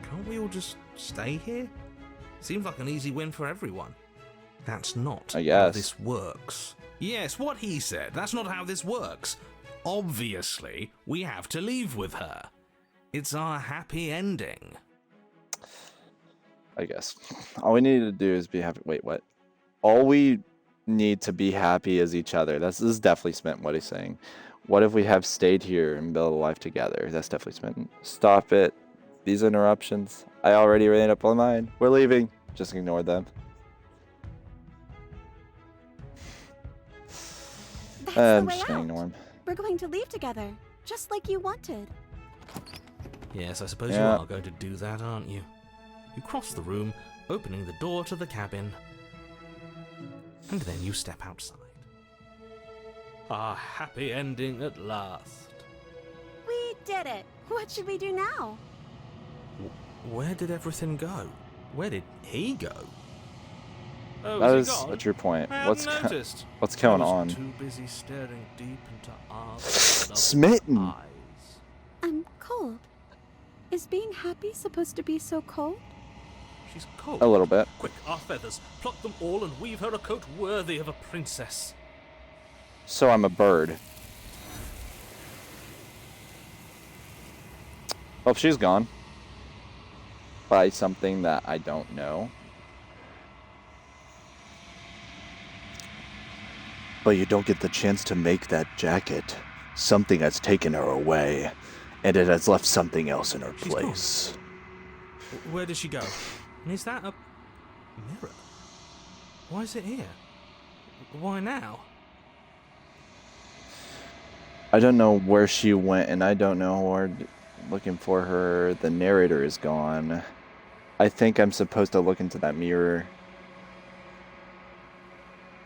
can't we all just stay here? Seems like an easy win for everyone. That's not I how guess. this works. Yes, what he said. That's not how this works. Obviously, we have to leave with her. It's our happy ending. I guess. All we need to do is be happy. Wait, what? All we need to be happy is each other. This is definitely Smitten, what he's saying. What if we have stayed here and built a life together? That's definitely Smitten. Stop it. These interruptions. I already ran up on mine. We're leaving. Just ignore them. That's I'm the way just gonna out. ignore him. We're going to leave together, just like you wanted. Yes, I suppose Yeah. you are going to do that, aren't you? You cross the room, opening the door to the cabin, and then you step outside. Our happy ending at last. We did it. What should we do now? Where did everything go? Where did he go? Oh, That is is he gone? a true point. I What's hadn't go- noticed. what's going I was on? Too busy staring deep into our Smitten. eyes. I'm cold. Is being happy supposed to be so cold? She's cold. A little bit. Quick, our feathers. Pluck them all and weave her a coat worthy of a princess. So I'm a bird. Well, she's gone. By something that I don't know. But you don't get the chance to make that jacket. Something has taken her away, and it has left something else in her She's gone. place. Where did she go? And is that a mirror? Why is it here? Why now? I don't know where she went, and I don't know where looking for her. The narrator is gone. I think I'm supposed to look into that mirror.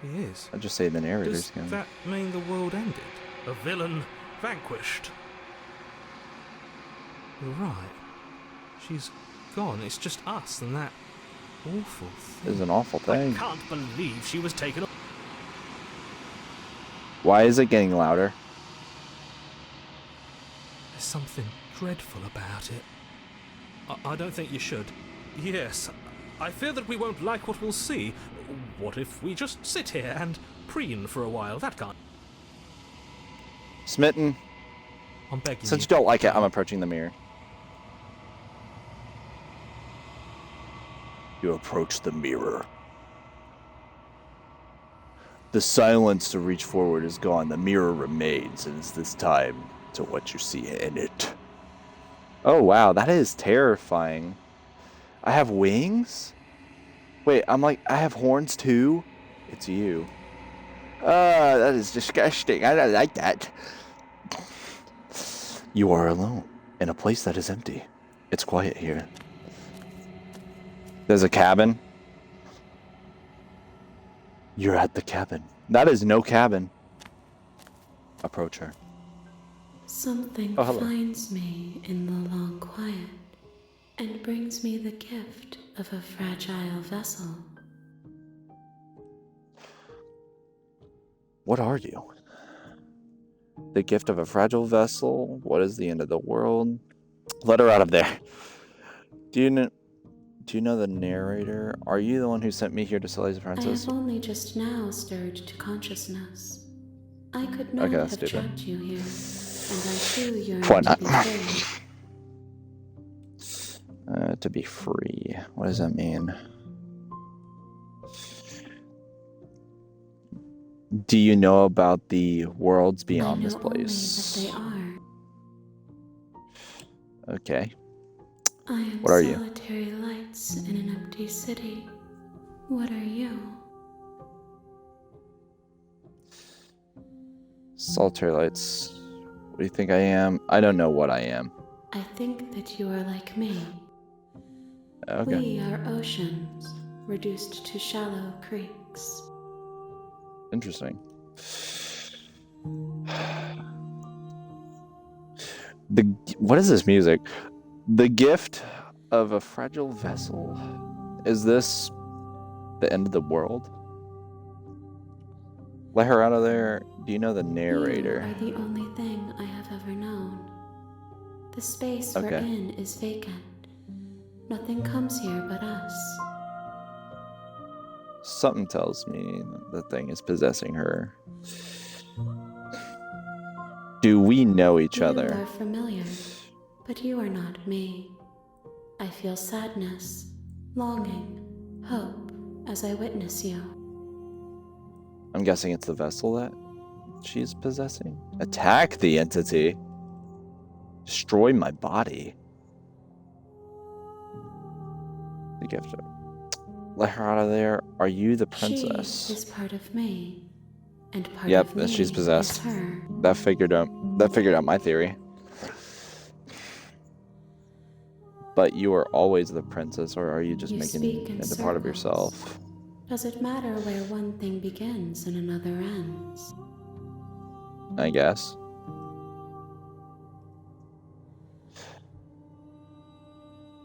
He is. I'll just say the narrator's Does gone. that mean the world ended? A villain vanquished. You're right. She's gone. It's just us and that awful thing. This is an awful I thing. can't believe she was taken. Why is it getting louder? There's something dreadful about it. I don't think you should. Yes, I fear that we won't like what we'll see. What if we just sit here and preen for a while? That can't. Smitten, I'm begging since you. you don't like it, I'm approaching the mirror. You approach the mirror. The silence to reach forward is gone. The mirror remains, and it's this time to what you see in it. Oh wow, that is terrifying. I have wings? Wait, I have horns too? It's you. That is disgusting. I don't like that. You are alone in a place that is empty. It's quiet here. There's a cabin. You're at the cabin. That is no cabin. Approach her. Something Oh, hello. finds me in the long quiet and brings me the gift of a fragile vessel. What are you? The gift of a fragile vessel. What is the end of the world? Let her out of there. Do you know the narrator? Are you the one who sent me here to slay the I princess? have only just now stirred to consciousness. I could not Okay, that's have stupid. trapped you here, and I too yearn Why to not? be free. To be free. What does that mean? Do you know about the worlds I beyond know this only place? that they are. Okay. I am What are you? solitary lights in an empty city. What are you? Solitary lights. What do you think I am? I don't know what I am. I think that you are like me. Okay. We are oceans, reduced to shallow creeks. Interesting. What is this music? The gift of a fragile vessel. Is this the end of the world? Let her out of there. Do you know the narrator? You are the only thing I have ever known. The space we're Okay. in is vacant. Nothing comes here but us. Something tells me the thing is possessing her. Do we know each You other? are familiar, but you are not me. I feel sadness, longing, hope as I witness you. I'm guessing it's the vessel that she's possessing. Attack the entity. Destroy my body. The gift of... Let her out of there. Are you the princess? She is part of me, and part Yep, of me she's possessed. is her. That figured out my theory. But you are always the princess, or are you just You making speak in it a part of circles. yourself? Does it matter where one thing begins and another ends? I guess.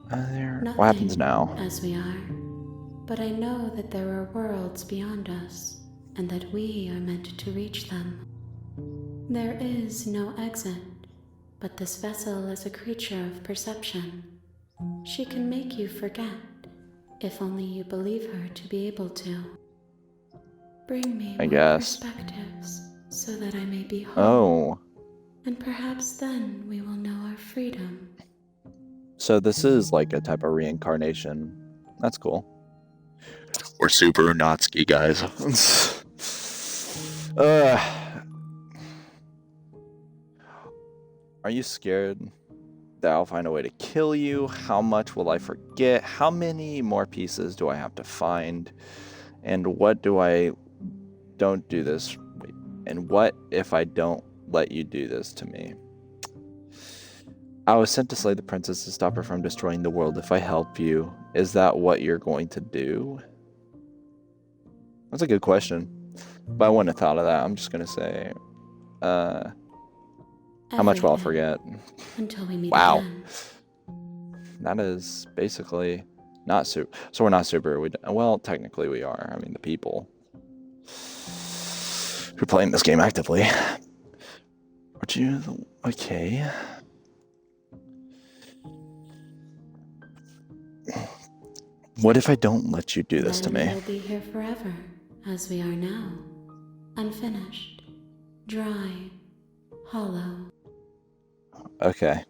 What happens now? As we are. But I know that there are worlds beyond us, and that we are meant to reach them. There is no exit, but this vessel is a creature of perception. She can make you forget, if only you believe her to be able to. Bring me I more guess. perspectives, so that I may be whole. Oh, And perhaps then we will know our freedom. so this is like a type of reincarnation. That's cool. We're super Natsuki, guys. Are you scared that I'll find a way to kill you? How much will I forget? How many more pieces do I have to find? And what do I don't do this? And what if I don't let you do this to me? I was sent to slay the princess to stop her from destroying the world. If I help you, is that what you're going to do? That's a good question. But I wouldn't have thought of that. I'm just going to say, how much will I forget? Until we meet Wow. again. That is basically not super. So we're not super. Well, technically we are. I mean, the people who are playing this game actively. Aren't you? Okay. What if I don't let you do this to Then me? we'll be here forever, as we are now. Unfinished, dry, hollow. Okay.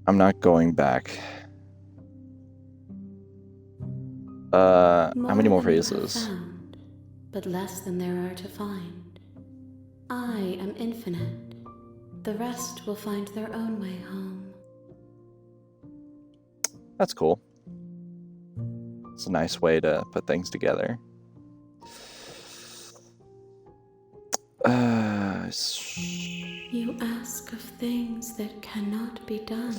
I'm not going back. How many more than you have phases? found, but less than there are to find. I am infinite. The rest will find their own way home. That's cool. It's a nice way to put things together. You ask of things that cannot be done.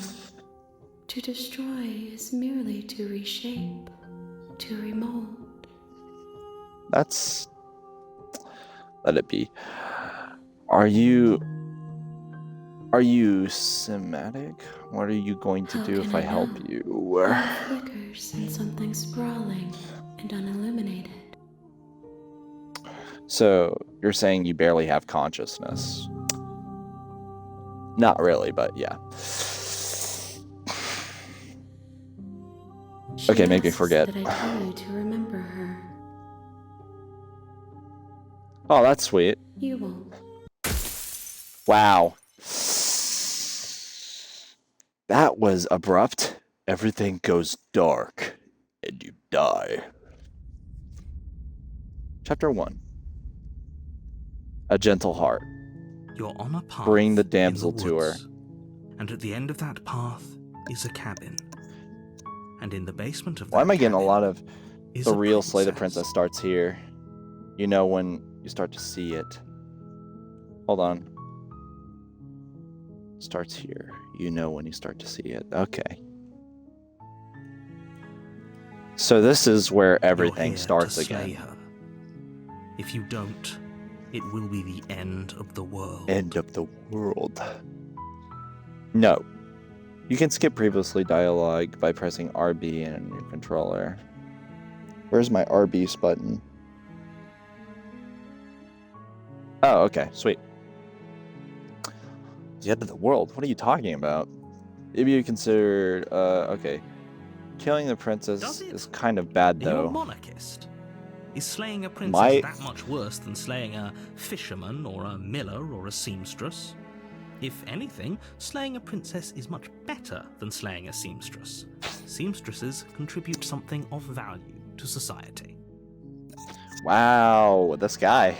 To destroy is merely to reshape, to remold. That's... Let it be. Are you somatic? What are you going to How do if can I I help know? you? All flickers in something sprawling and unilluminated. So you're saying you barely have consciousness? Not really, but yeah. She Okay, make me asks forget. that I tell you to remember her. Oh, that's sweet. You won't. Wow. That was abrupt. Everything goes dark, and you die. Chapter 1. A gentle heart. You're on a path. Bring the in damsel to her. woods, and at the end of that path is a cabin. And in the basement of that Why am I getting a cabin lot of is the a real Slay the Princess starts here? You know when you start to see it. Hold on. Starts here. You know when you start to see it. Okay. So this is where You're everything here to starts slay again. her. If you don't, it will be the end of the world. End of the world. No. You can skip previously dialogue by pressing RB in your controller. Where's my RB button? Oh, okay, sweet. The end of the world? What are you talking about? Maybe you considered, okay. Killing the princess Does it? is kind of bad, Are you a though. monarchist? Is slaying a princess My- that much worse than slaying a fisherman or a miller or a seamstress? If anything, slaying a princess is much better than slaying a seamstress. Seamstresses contribute something of value to society. Wow, this guy.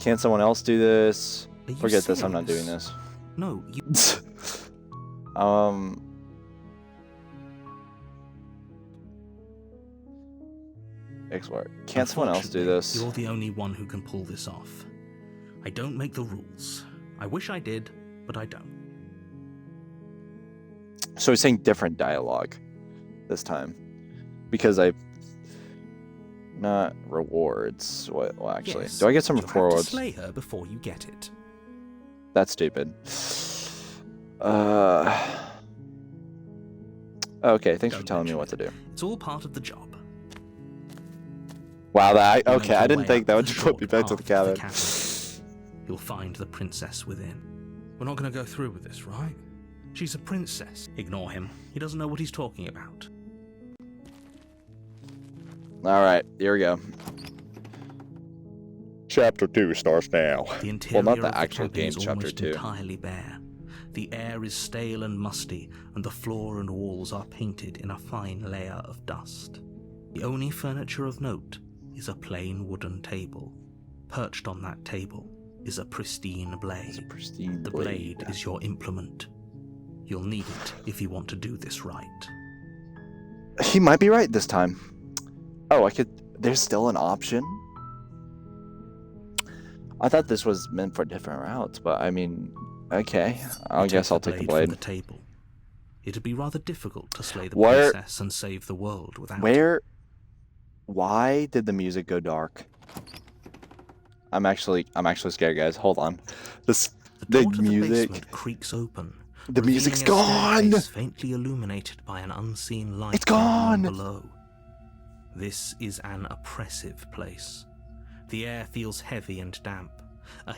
Can't someone else do this? Are you Forget this, I'm not doing serious? this. No, you. Export. Can't someone else do this? You're the only one who can pull this off. I don't make the rules. I wish I did, but I don't. So he's saying different dialogue this time. Because I... Not rewards. Well, actually. Yes, Do I get some you'll have to rewards? slay her before you get it. That's stupid. Okay, thanks for Don't telling me mention what to do. It's all part of the job. Wow, that... You Okay, make I your didn't way think up that would the put me short back to the path cabin. You'll find the princess within. We're not going to go through with this, right? She's a princess. Ignore him. He doesn't know what he's talking about. Alright, here we go. Chapter 2 starts now. The interior not the of actual cabin game, is chapter almost 2. entirely bare. The air is stale and musty, and the floor and walls are painted in a fine layer of dust. The only furniture of note is a plain wooden table. Perched on that table is a pristine blade. It's a pristine The blade is your implement. You'll need it if you want to do this right. He might be right this time. Oh, I could... There's still an option? I thought this was meant for different routes, but I mean... Okay, I You guess I'll take the from blade. the table. It'd be rather difficult to slay the Where- princess and save the world without it. Where... Why did the music go dark? I'm actually scared, guys. Hold on. The The door to the music... basement creaks open. The music's revealing a gone! staircase faintly illuminated by an unseen light It's in the room gone! below. This is an oppressive place. The air feels heavy and damp.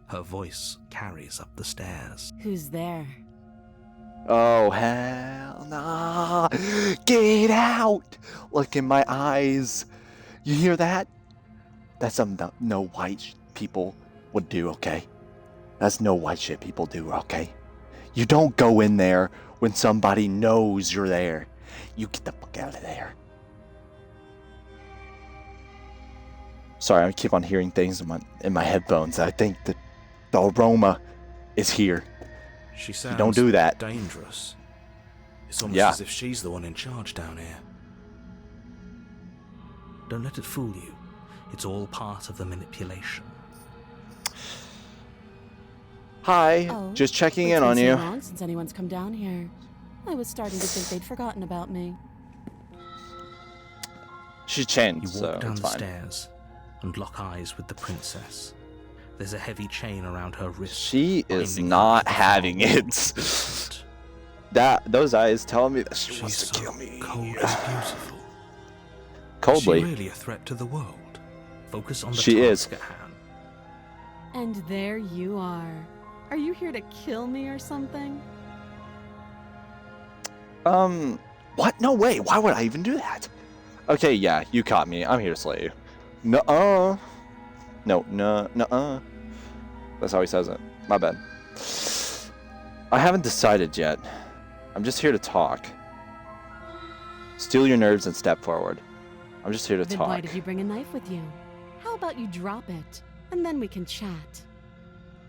Her voice carries up the stairs. Who's there? Oh, hell nah! Get out! Look in my eyes. You hear that? That's something no white people would do, okay? That's no white shit people do, okay? You don't go in there when somebody knows you're there. You get the fuck out of there. Sorry, I keep on hearing things in my headphones. I think that the aroma is here. She sounds don't do that. dangerous. It's almost Yeah. as if she's the one in charge down here. Don't let it fool you. It's all part of the manipulation. Hi, Oh, just checking it's in been on so you. long since anyone's come down here. I was starting to think they'd forgotten about me. She's You chained, walk so down it's the fine. stairs and lock eyes with the princess. There's a heavy chain around her wrist. She is binding her not to the having floor. it. Those eyes tell me that she She's wants to so kill me. cold and beautiful. coldly. Is she really a threat to the world? Focus on the She is. task at hand. And there you are. Are you here to kill me or something? What? No way. Why would I even do that? Okay, yeah, you caught me. I'm here to slay you. Nuh-uh. No, nuh-uh. That's how he says it. My bad. I haven't decided yet. I'm just here to talk. Steel your nerves and step forward. I'm just here to Then talk. why did you bring a knife with you? How about you drop it, and then we can chat.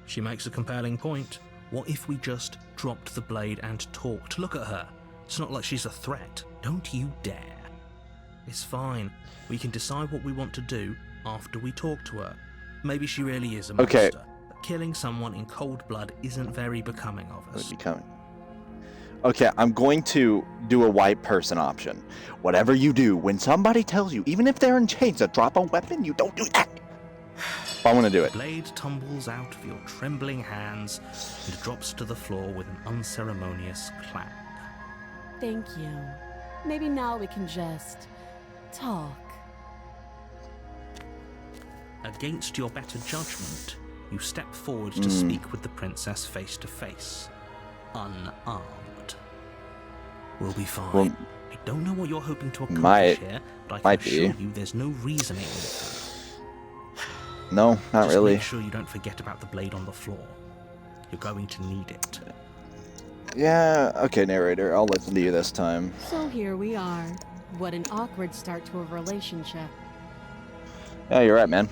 She makes a compelling point. What if we just dropped the blade and talked? Look at her. It's not like she's a threat. Don't you dare. It's fine. We can decide what we want to do after we talk to her. Maybe she really is a monster. Okay. But killing someone in cold blood isn't very becoming of us. Okay, I'm going to do a white person option. Whatever you do, when somebody tells you, even if they're in chains, to drop a weapon, you don't do that. I'm gonna do it. Blade tumbles out of your trembling hands and drops to the floor with an unceremonious clang. Thank you. Maybe now we can just talk. Against your better judgment, you step forward to speak with the princess face to face, unarmed. We'll be fine. Well, I don't know what you're hoping to accomplish might- here, but I might can assure be. you there's no reasoning with No, it. not Just really. make sure you don't forget about the blade on the floor. You're going to need it. Yeah, okay, narrator, I'll listen to you this time. So here we are. What an awkward start to a relationship. Yeah, you're right, man.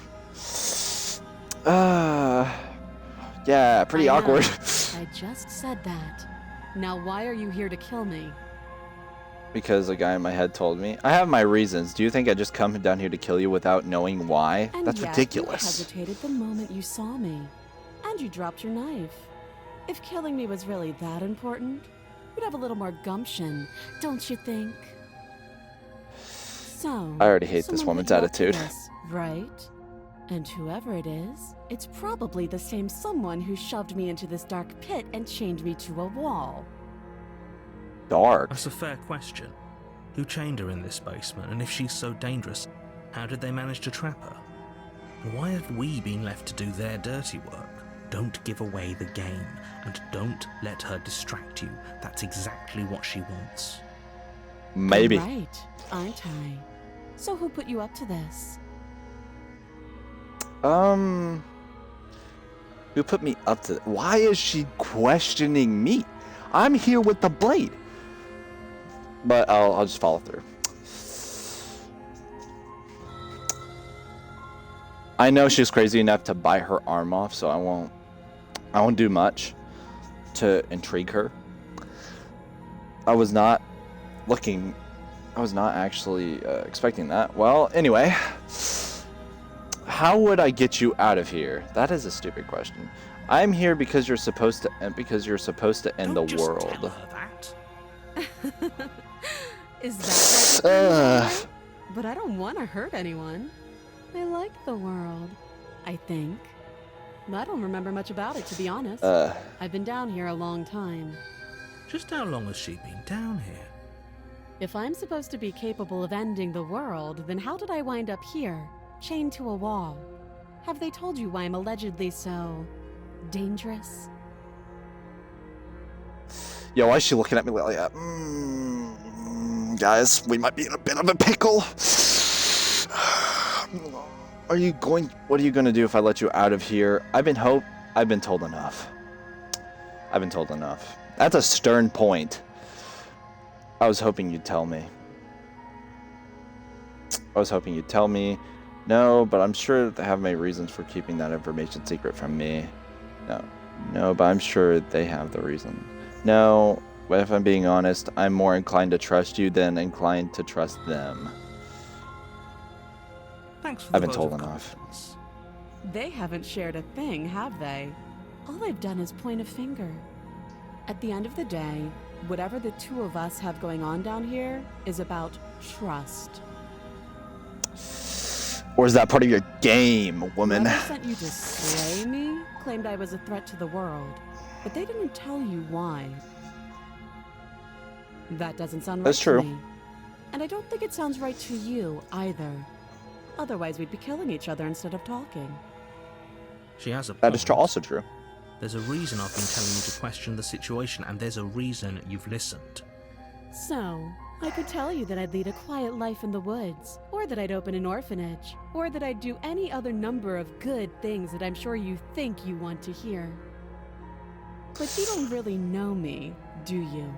Yeah, pretty I know. awkward. I just said that. Now why are you here to kill me? Because a guy in my head told me. I have my reasons. Do you think I just come down here to kill you without knowing why? And That's yet ridiculous. You hesitated the moment you saw me. And you dropped your knife. If killing me was really that important, you'd have a little more gumption, don't you think? So, I already hate this someone woman's put you up to attitude. this, right? And whoever it is, it's probably the same someone who shoved me into this dark pit and chained me to a wall. Dark. That's a fair question. Who chained her in this basement, and if she's so dangerous, how did they manage to trap her? And why have we been left to do their dirty work? Don't give away the game, and don't let her distract you. That's exactly what she wants. Maybe. I'm right, aren't I? So who put you up to this? Who put me up to... Why is she questioning me? I'm here with the blade. But I'll just follow through. I know she's crazy enough to bite her arm off, so I won't do much to intrigue her. I was not actually expecting that. Well, anyway, how would I get you out of here? That is a stupid question. I'm here because you're supposed to end Don't the just world. tell her that. Is that why you came here? But I don't want to hurt anyone. I like the world, I think. I don't remember much about it, to be honest. I've been down here a long time. Just how long has she been down here? If I'm supposed to be capable of ending the world, then how did I wind up here, chained to a wall? Have they told you why I'm allegedly so dangerous? Yo, why is she looking at me like that? Guys, we might be in a bit of a pickle. What are you gonna do if I let you out of here? I've been told enough. I've been told enough. That's a stern point. I was hoping you'd tell me. No, but I'm sure they have many reasons for keeping that information secret from me. No, but I'm sure they have the reason. No, but if I'm being honest, I'm more inclined to trust you than inclined to trust them. Thanks for the I've been vote told of enough. confidence. They haven't shared a thing, have they? All they've done is point a finger. At the end of the day, whatever the two of us have going on down here is about trust. Or is that part of your game, woman? Whoever sent you to slay me claimed I was a threat to the world, but they didn't tell you why. That doesn't sound right That's to true. me. And I don't think it sounds right to you, either. Otherwise, we'd be killing each other instead of talking. She has a That is point. also true. There's a reason I've been telling you to question the situation, and there's a reason you've listened. So, I could tell you that I'd lead a quiet life in the woods, or that I'd open an orphanage, or that I'd do any other number of good things that I'm sure you think you want to hear. But you don't really know me, do you?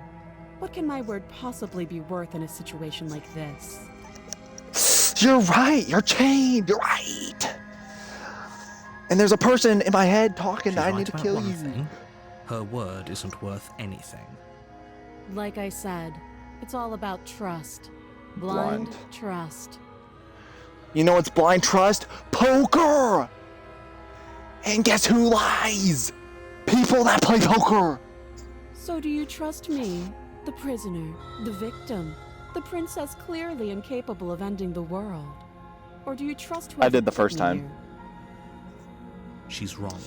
What can my word possibly be worth in a situation like this? You're right. You're chained. You're right. And there's a person in my head talking. She's I right need to about kill one you. thing. Her word isn't worth anything. Like I said, it's all about trust. Blind Blind. trust. You know what's blind trust? Poker. And guess who lies? People that play poker. So do you trust me, the prisoner, the victim, the princess clearly incapable of ending the world? Or do you trust who I did the first time. here? She's wrong.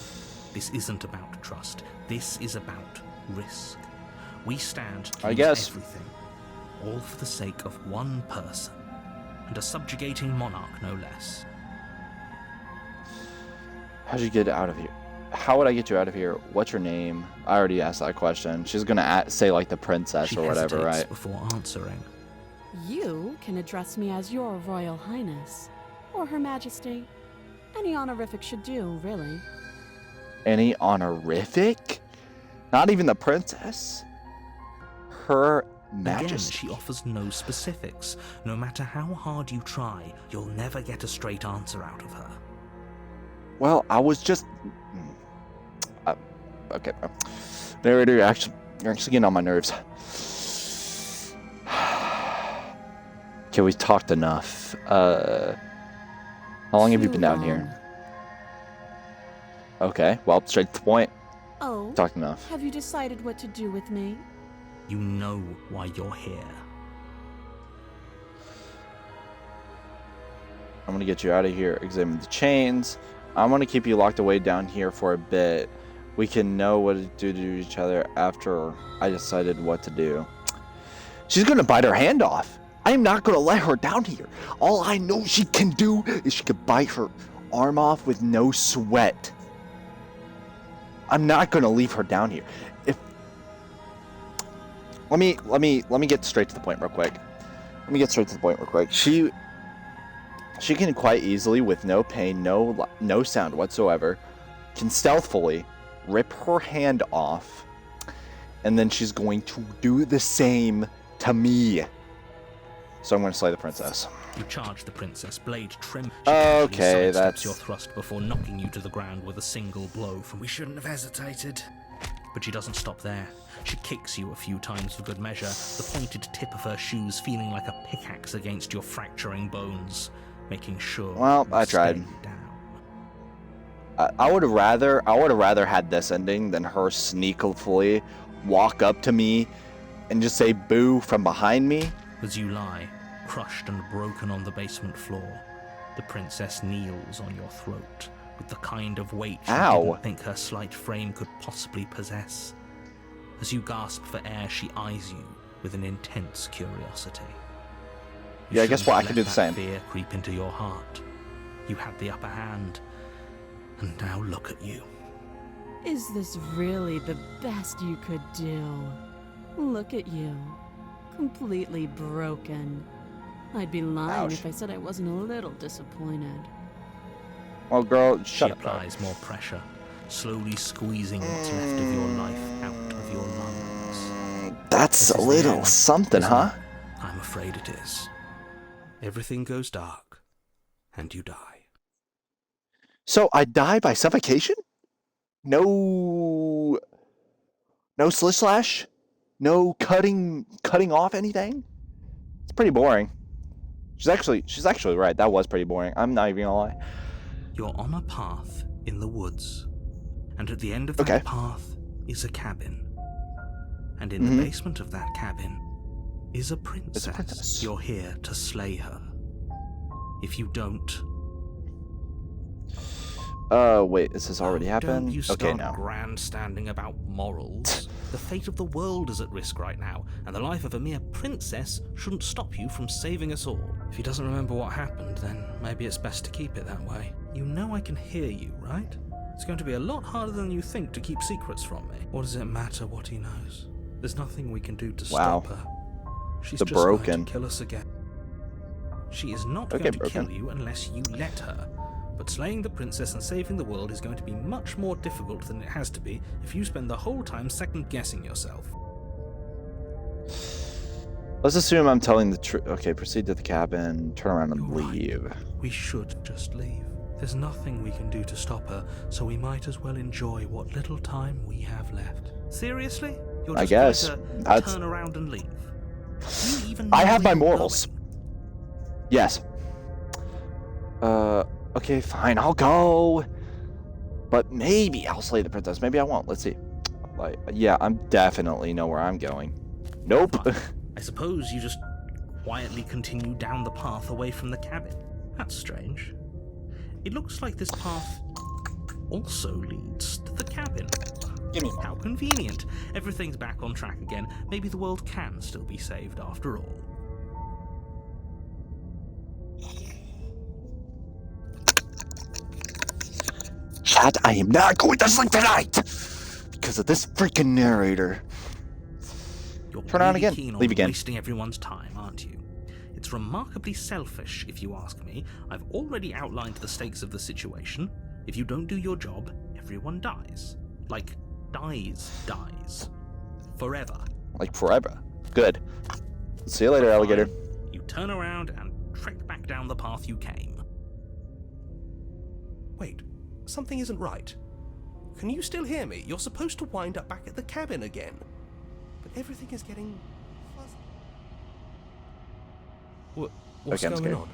This isn't about trust. This is about risk. We stand to I lose guess. everything, all for the sake of one person, and a subjugating monarch, no less. How'd you get out of here? How would I get you out of here? What's your name? I already asked that question. She's gonna say like the princess She or whatever, hesitates right? before answering. You can address me as your Royal Highness, or Her Majesty. Any honorific should do, really. Any honorific? Not even the princess? Her Again, Majesty. she offers no specifics. No matter how hard you try, you'll never get a straight answer out of her. Well, I was just... okay, bro. Narrator, you're actually getting on my nerves. Okay, we talked enough. How long have you been down here? Okay, well, straight to the point. Oh, Talked enough. have you decided what to do with me? You know why you're here. I'm gonna get you out of here, examine the chains. I'm gonna keep you locked away down here for a bit. We can know what to do to each other after I decided what to do. She's gonna bite her hand off. I am not gonna let her down here. All I know she can do is she can bite her arm off with no sweat. I'm not gonna leave her down here. Let me get straight to the point real quick. She can quite easily, with no pain, no sound whatsoever, can stealthily rip her hand off, and then she's going to do the same to me. So I'm going to slay the princess. You charge the princess, blade trim. Okay, sidesteps that's... your thrust before knocking you to the ground with a single blow from... We shouldn't have hesitated. But she doesn't stop there. She kicks you a few times for good measure, the pointed tip of her shoes feeling like a pickaxe against your fracturing bones, making sure... Well, you I tried. stay down. I would have rather had this ending than her sneakily walk up to me and just say boo from behind me. As you lie, crushed and broken on the basement floor, the princess kneels on your throat with the kind of weight you Ow. didn't think her slight frame could possibly possess. As you gasp for air, she eyes you with an intense curiosity. You Yeah, guess what? I shouldn't can have do let the that same. Fear creep into your heart. You had the upper hand, and now look at you. Is this really the best you could do? Look at you. Completely broken. I'd be lying Ouch. if I said I wasn't a little disappointed. Well, girl, She shut up. applies more pressure, slowly squeezing what's left of your life out of your lungs. That's This a is the little end, something, isn't huh? it? I'm afraid it is. Everything goes dark, and you die. So I die by suffocation? No slish slash? No cutting off anything? It's pretty boring. She's actually right. That was pretty boring. I'm not even gonna lie. You're on a path in the woods, and at the end of that Okay. path is a cabin. And in Mhm. the basement of that cabin is a princess. princess. You're here to slay her. If you don't, Wait, this has already happened? Don't you Okay, start now. grandstanding about morals. The fate of the world is at risk right now, and the life of a mere princess shouldn't stop you from saving us all. If he doesn't remember what happened, then maybe it's best to keep it that way. You know I can hear you, right? It's going to be a lot harder than you think to keep secrets from me. What does it matter what he knows? There's nothing we can do to stop her. She's just going to kill us again. She is not going to kill you unless you let her. But slaying the princess and saving the world is going to be much more difficult than it has to be if you spend the whole time second-guessing yourself. Let's assume I'm telling the truth. Okay, proceed to the cabin, turn around and leave. Right. We should just leave. There's nothing we can do to stop her, so we might as well enjoy what little time we have left. Seriously? You're just going to turn around and leave? Do you even know I have my where you're morals. going? Yes. Okay, fine, I'll go. But maybe I'll slay the princess. Maybe I won't. Let's see. Yeah, I'm definitely know where I'm going. Nope. I suppose you just quietly continue down the path away from the cabin. That's strange. It looks like this path also leads to the cabin. How convenient. Everything's back on track again. Maybe the world can still be saved after all. Chat, I am not going to sleep tonight because of this freaking narrator. You're Turn on again. Keen on Leave again. Wasting everyone's time, aren't you? It's remarkably selfish, if you ask me. I've already outlined the stakes of the situation. If you don't do your job, everyone dies. Like, dies. Forever. Like forever. Good. See you later, alligator. You turn around and trek back down the path you came. Wait, something isn't right. Can you still hear me? You're supposed to wind up back at the cabin again. But everything is getting fuzzy. What's going on?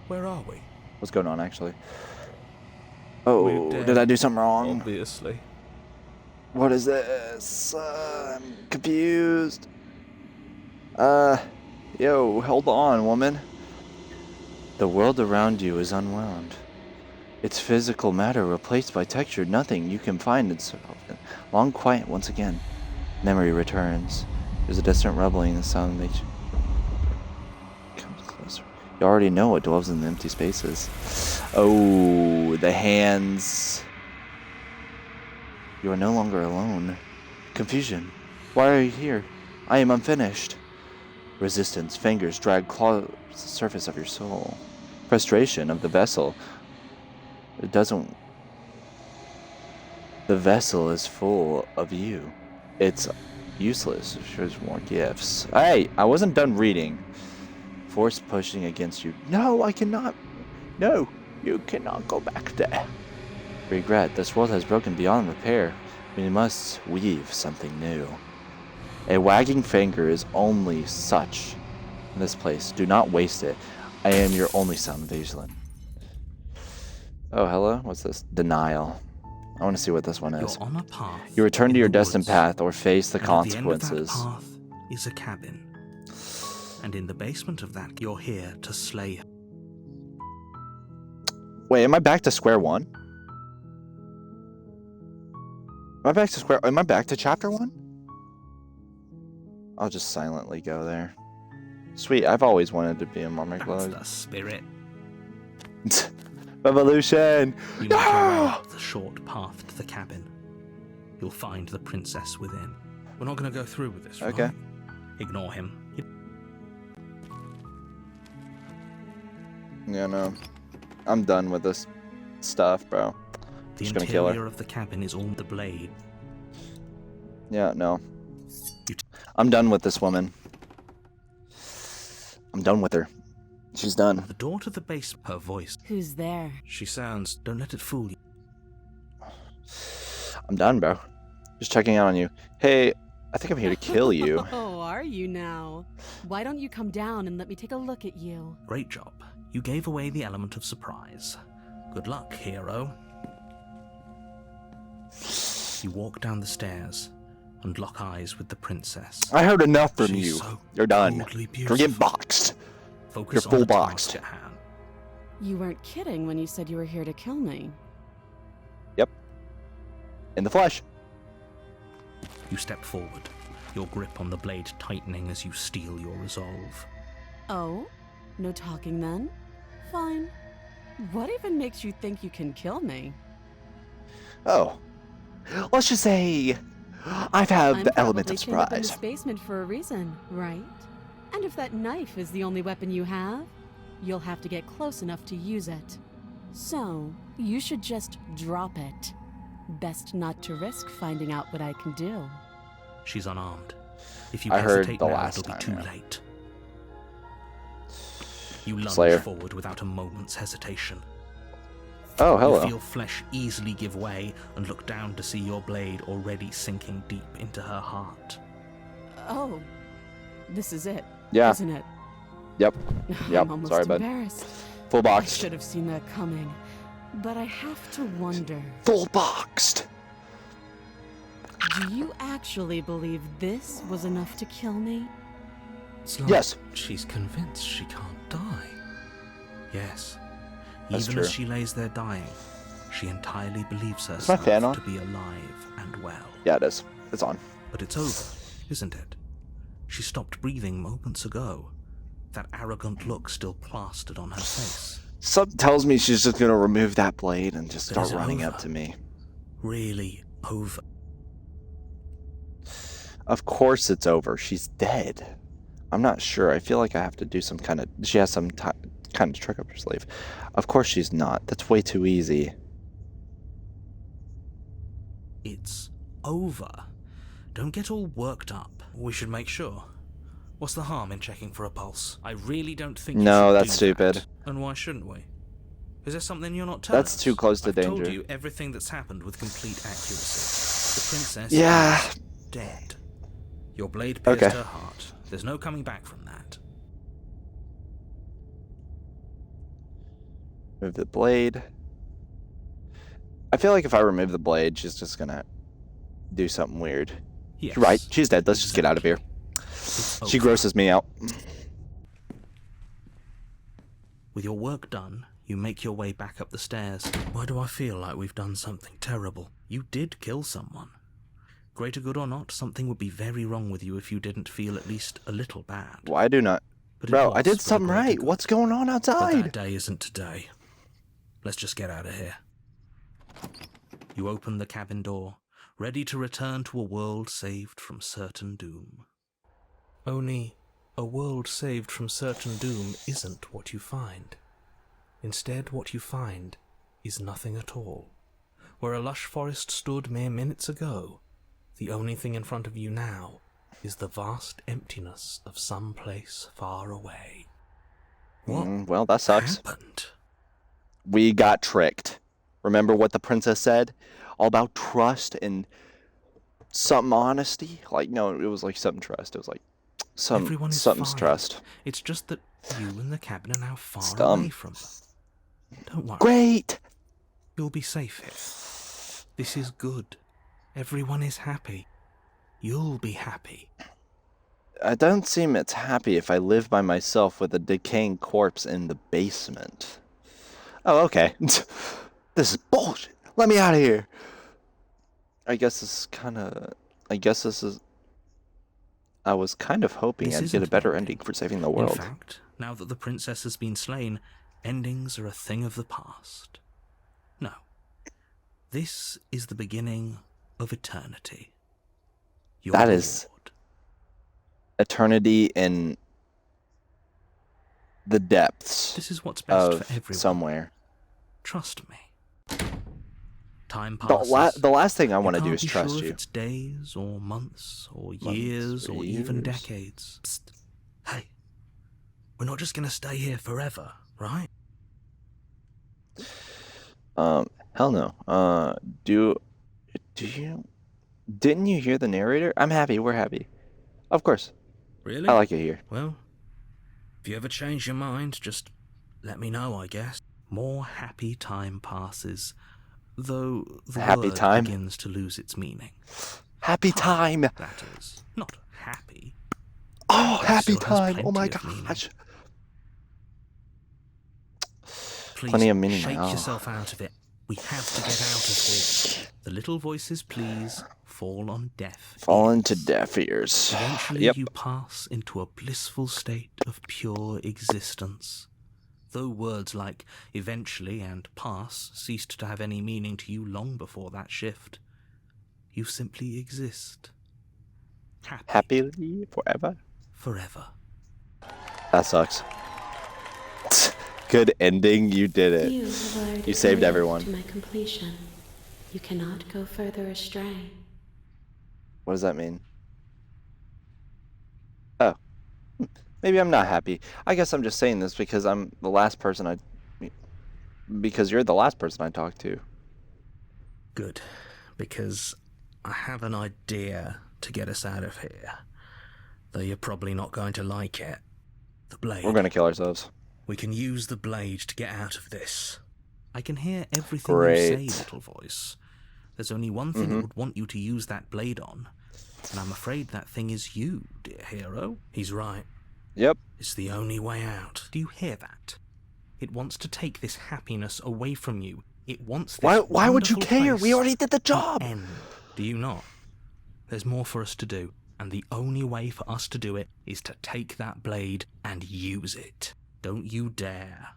Where are we? What's going on, actually? Oh, did I do something wrong? Obviously. What is this? I'm confused. Yo, hold on, woman. The world around you is unwound. Its physical matter replaced by texture. Nothing you can find itself. Long quiet once again. Memory returns. There's a distant rumbling. The sound makes you comes closer. You already know what dwells in the empty spaces. Oh, the hands. You are no longer alone. Confusion. Why are you here? I am unfinished. Resistance. Fingers drag claws the surface of your soul. Frustration of the vessel. It doesn't. The vessel is full of you. It's useless. There's more gifts. Hey, I wasn't done reading. Force pushing against you. No, I cannot. No, you cannot go back there. Regret. This world has broken beyond repair. We must weave something new. A wagging finger is only such in this place. Do not waste it. I am your only sound vigilant. Oh, hello? What's this? Denial. I want to see what this one is. You're on a path. You return to your destined woods, path or face the and consequences. At the end of that path is a cabin. And in the basement of that, you're here to slay her. Wait, am I back to square one? Am I back to chapter 1? I'll just silently go there. Sweet, I've always wanted to be in Marmaduke. That's the spirit. Revolution! You need to walk the short path to the cabin. You'll find the princess within. We're not going to go through with this, right? Okay. Ignore him. Yeah, no. I'm done with this stuff, bro. The Just gonna kill her. interior of the cabin is all the blade. Yeah, no. I'm done with this woman. I'm done with her. She's done. The door to the base, her voice. Who's there? She sounds, don't let it fool you. I'm done, bro. Just checking out on you. Hey, I think I'm here to kill you. Oh, are you now? Why don't you come down and let me take a look at you? Great job. You gave away the element of surprise. Good luck, hero. You walk down the stairs and lock eyes with the princess. I heard enough from She's you. so You're done. boldly You're getting beautiful. boxed. Focus You're on full the boxed. task at hand. You weren't kidding when you said you were here to kill me. Yep. In the flesh. You step forward, your grip on the blade tightening as you steel your resolve. Oh? No talking then? Fine. What even makes you think you can kill me? Oh. Let's just say I've had I'm the element probably of chained up in surprise. this basement for a reason, right? And if that knife is the only weapon you have, you'll have to get close enough to use it. So, you should just drop it. Best not to risk finding out what I can do. She's unarmed. If you I heard hesitate the now, last it'll be time, too yeah. late. You lunge Slayer. forward without a moment's hesitation. Oh, hello. You feel flesh easily give way and look down to see your blade already sinking deep into her heart. Oh, this is it, Yeah. isn't it? Yep. Yep. I'm almost Sorry, bud. embarrassed. Full I boxed. should have seen that coming, but I have to wonder. Full boxed. Do you actually believe this was enough to kill me? It's like Yes. she's convinced she can't die. Yes. That's Even true. as she lays there dying, she entirely believes my herself fan on? to be alive and well. Yeah, it is. It's on. But it's over, isn't it? She stopped breathing moments ago. That arrogant look still plastered on her face. Something tells me she's just gonna remove that blade and just But start is it running over? up to me. Really over. Of course it's over. She's dead. I'm not sure. I feel like I have to do some kind of... She has some kind of trick up her sleeve. Of course she's not. That's way too easy. It's over. Don't get all worked up. We should make sure. What's the harm in checking for a pulse? I really don't think you No, should that's do stupid. that. And why shouldn't we? Is there something you're not telling That's us? too close to I've danger. told you everything that's happened with complete accuracy. The princess Yeah. is dead. Your blade pierced Okay. her heart. There's no coming back from that. Remove the blade. I feel like if I remove the blade, she's just gonna do something weird. Yes. You're right. She's dead. Let's just get out of here. It's She over. grosses me out. With your work done, you make your way back up the stairs. Why do I feel like we've done something terrible? You did kill someone. Greater good or not, something would be very wrong with you if you didn't feel at least a little bad. Why do not? But it Bro, was I for did the something greater right. good. What's going on But outside? that day isn't today. Let's just get out of here. You open the cabin door, ready to return to a world saved from certain doom. Only, a world saved from certain doom isn't what you find. Instead, what you find is nothing at all. Where a lush forest stood mere minutes ago, the only thing in front of you now is the vast emptiness of some place far away. What Well, that sucks. happened? We got tricked. Remember what the princess said? All about trust and something honesty? Like, no, it was like something trust. It was like Everyone is something's fine. trust. It's just that you and the cabin are now far It's dumb. away from them. Don't worry. Great! You'll be safe here. This is good. Everyone is happy. You'll be happy. I don't seem it's happy if I live by myself with a decaying corpse in the basement. Oh, okay. This is bullshit. Let me out of here. I guess this is... I was kind of hoping This I'd isn't get a better an ending for saving the In world. fact, now that the princess has been slain, endings are a thing of the past. No. This is the beginning of eternity. Your That is- reward. Eternity in the depths This is what's best of for everyone. somewhere. Trust me. Time The, passes. the last thing I want to You do can't is be trust sure if you. it's days or months or Months years or or even years. decades. Psst. Hey, we're not just going to stay here forever, right? Hell no. Do you... Didn't you hear the narrator? I'm happy. We're happy. Of course. Really? I like it here. Well, if you ever change your mind, just let me know, I guess. More happy time passes, though the Happy word time? begins to lose its meaning. Happy time. That is, not happy. Oh, It happy still has time. Oh my plenty of meaning. gosh. Please Plenty of meaning. shake Oh. yourself out of it. We have to get out of here. The little voices, please, fall on deaf Fall ears. into deaf ears. Eventually Yep. you pass into a blissful state of pure existence. Though words like eventually and pass ceased to have any meaning to you long before that shift, you simply exist. Happily forever? Forever. That sucks. Good ending, you did it. You have already You saved committed everyone. to my completion. You cannot go further astray. What does that mean? Oh. Maybe I'm not happy. I guess I'm just saying this because I'm the last person because you're the last person I talked to. Good, because I have an idea to get us out of here. Though you're probably not going to like it. The blade. We're gonna kill ourselves. We can use the blade to get out of this. I can hear everything Great. you say, little voice. There's only one thing that would want you to use that blade on, and I'm afraid that thing is you, dear hero. He's right. Yep. It's the only way out. Do you hear that? It wants to take this happiness away from you. It wants this Why would you wonderful care? place We already did the to job. end. Do you not? There's more for us to do, and the only way for us to do it is to take that blade and use it. Don't you dare.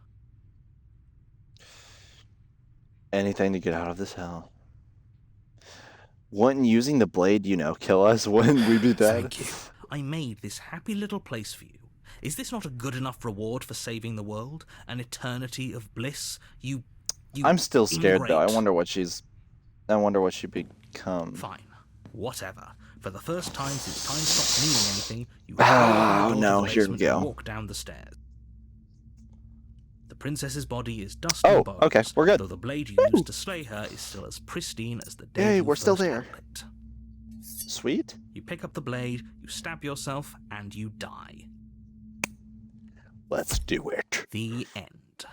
Anything to get out of this hell. Wouldn't using the blade, kill us? Wouldn't we be dead? Thank you. I made this happy little place for you. Is this not a good enough reward for saving the world? An eternity of bliss? You I'm still scared though. I ingrate. wonder what she become. Fine. Whatever. For the first time since time stopped meaning anything, you Oh, go no, to the here we basement go. and walk down the stairs. The princess's body is dust Oh, and bones, okay, we're good. though the blade you used to slay her is still as pristine as the day Hey, you we're still first there. held it. Sweet. You pick up the blade, you stab yourself, and you die. Let's do it. The end.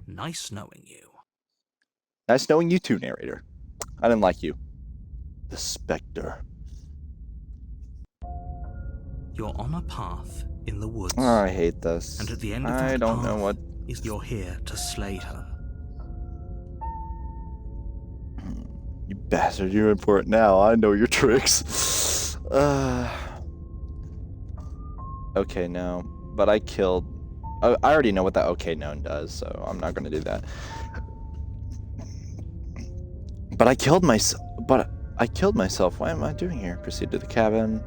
Nice knowing you. Nice knowing you too, narrator. I didn't like you. The Spectre. You're on a path in the woods, Oh, I hate this. and at the end of I that don't know path what. is you're here to slay her. You bastard, you're in for it now. I know your tricks. Okay, no. But I killed. I already know what that okay known does, so I'm not gonna do that. But I killed myself. What am I doing here? Proceed to the cabin.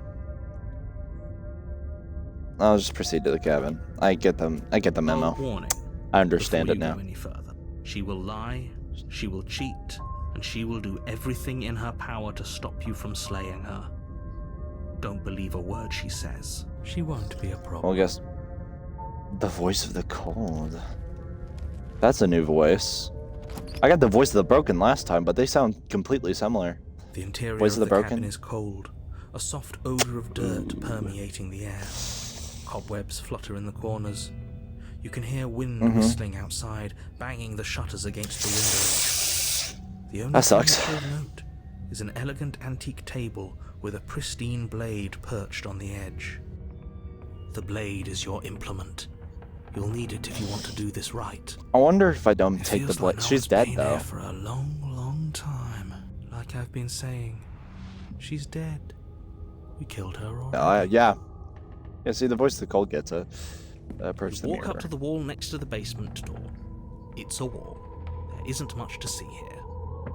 I'll just proceed to the cabin. I get the memo. Warning. I understand Before it you now. go any further. She will lie, she will cheat, and she will do everything in her power to stop you from slaying her. Don't believe a word she says. She won't be a problem. Well, I guess the voice of the cold. That's a new voice. I got the voice of the broken last time, but they sound completely similar. The interior Voice of of the the cabin broken? is cold, a soft odor of dirt permeating the air. Cobwebs flutter in the corners. You can hear wind whistling outside, banging the shutters against the windows. The only That sucks. thing you'll note is an elegant antique table with a pristine blade perched on the edge. The blade is your implement. You'll need it if you want to do this right. I wonder if I don't It take the feels blade. like no She's one's dead been though. here for a long, long time. Like I've been saying, she's dead. We killed her already. Yeah. Yeah, see, the voice of the cold gets a approach the Walk mirror. up to the wall next to the basement door. It's a wall. There isn't much to see here.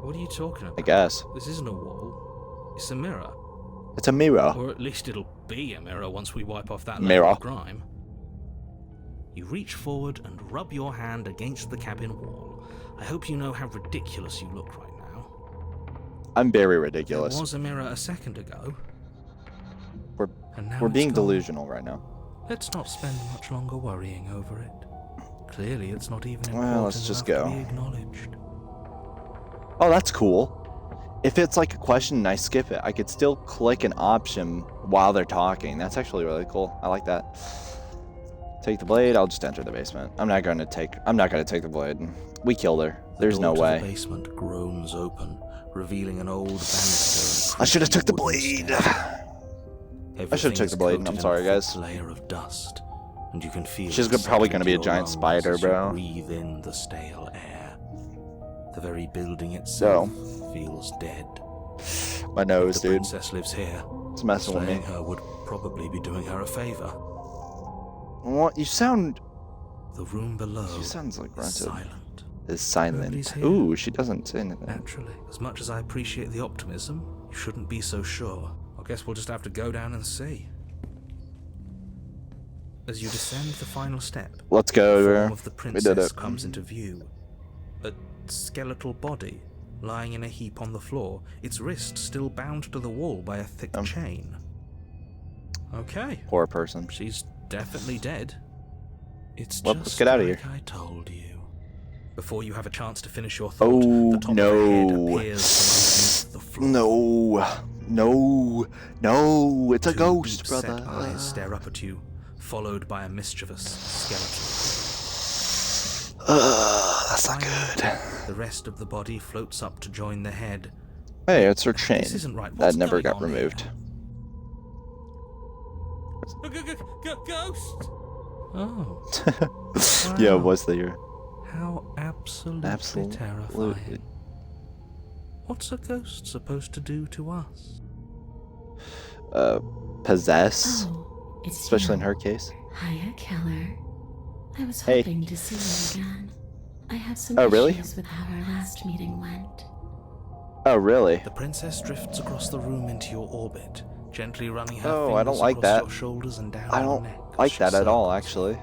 What are you talking about? I guess. This isn't a wall. It's a mirror. It's a mirror. Or at least it'll be a mirror once we wipe off that Mirror. level of grime. You reach forward and rub your hand against the cabin wall. I hope you know how ridiculous you look right now. I'm very There ridiculous. was a mirror a second ago. We're And now we're it's being gone. delusional right now. Let's not spend much longer worrying over it. Clearly, it's not even Well, important let's just enough go. to be acknowledged. Oh, that's cool. If it's like a question and I skip it, I could still click an option while they're talking. That's actually really cool. I like that. Take the blade. I'll just enter the basement. I'm not gonna take the blade. We killed her. There's The no door to way. The basement groans open, revealing an old banister. and I should have creaky took the wooden blade. stairs. I should've Everything took is the blade. I'm coated in sorry, a thick guys. Layer of dust, and you can feel She's it probably seep gonna be a into your giant lungs spider, as you bro. breathe in the stale air. The very building itself feels dead. My nose, If the dude. princess lives here, It's messing with me. slaying her would probably be doing her a favor. What? You sound... The room below She sounds like is Grunted. silent. Is silent. Nobody's here. Ooh, she doesn't say anything. Naturally. As much as I appreciate the optimism, you shouldn't be so sure. I guess we'll just have to go down and see. As you descend the final step, Let's go. the form of the We did princess it. comes into view. A skeletal body lying in a heap on the floor, its wrist still bound to the wall by a thick chain. Okay, Poor person. she's definitely dead. It's Well, just let's get out of like here. I told you. Before you have a chance to finish your thought, Oh, the top of her head no. appears from underneath the floor. No, it's a Two ghost, deep-set brother. eyes stare up at you, followed by a mischievous skeleton. That's not good. The rest of the body floats up to join the head. Hey, it's her chain. This isn't right. That What's never going got on removed. here? Ghost! Oh. Yeah, Wow. was there? How absolutely terrifying. What's a ghost supposed to do to us? Possess. Oh, it's Especially in you. her case. Hiya, killer. I was Hey. hoping to see you again. I have some Oh, really? issues with how our last meeting went. Oh, really? The princess drifts across the room into your orbit, gently running her Oh, fingers I don't like across that. your shoulders and down I your don't neck. as like she that at all, circles. actually.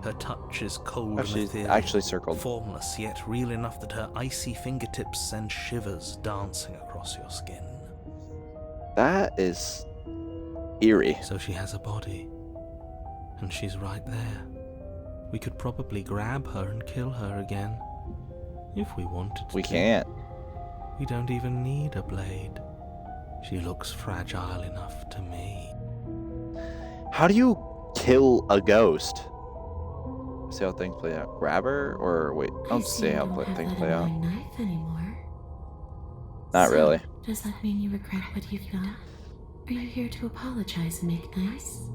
Her touch is cold Oh, and she's ethereal, actually circled. formless yet real enough that her icy fingertips send shivers dancing across your skin. That is eerie. So she has a body, and she's right there. We could probably grab her and kill her again, if we wanted to. We can't. We don't even need a blade. She looks fragile enough to me. How do you kill a ghost? See how things play out. Grab her, or wait? I Don't see see how you don't have things that play out. annoying knife anymore. Not So, really. Does that mean you regret what you've done? Are you here to apologize and make nice?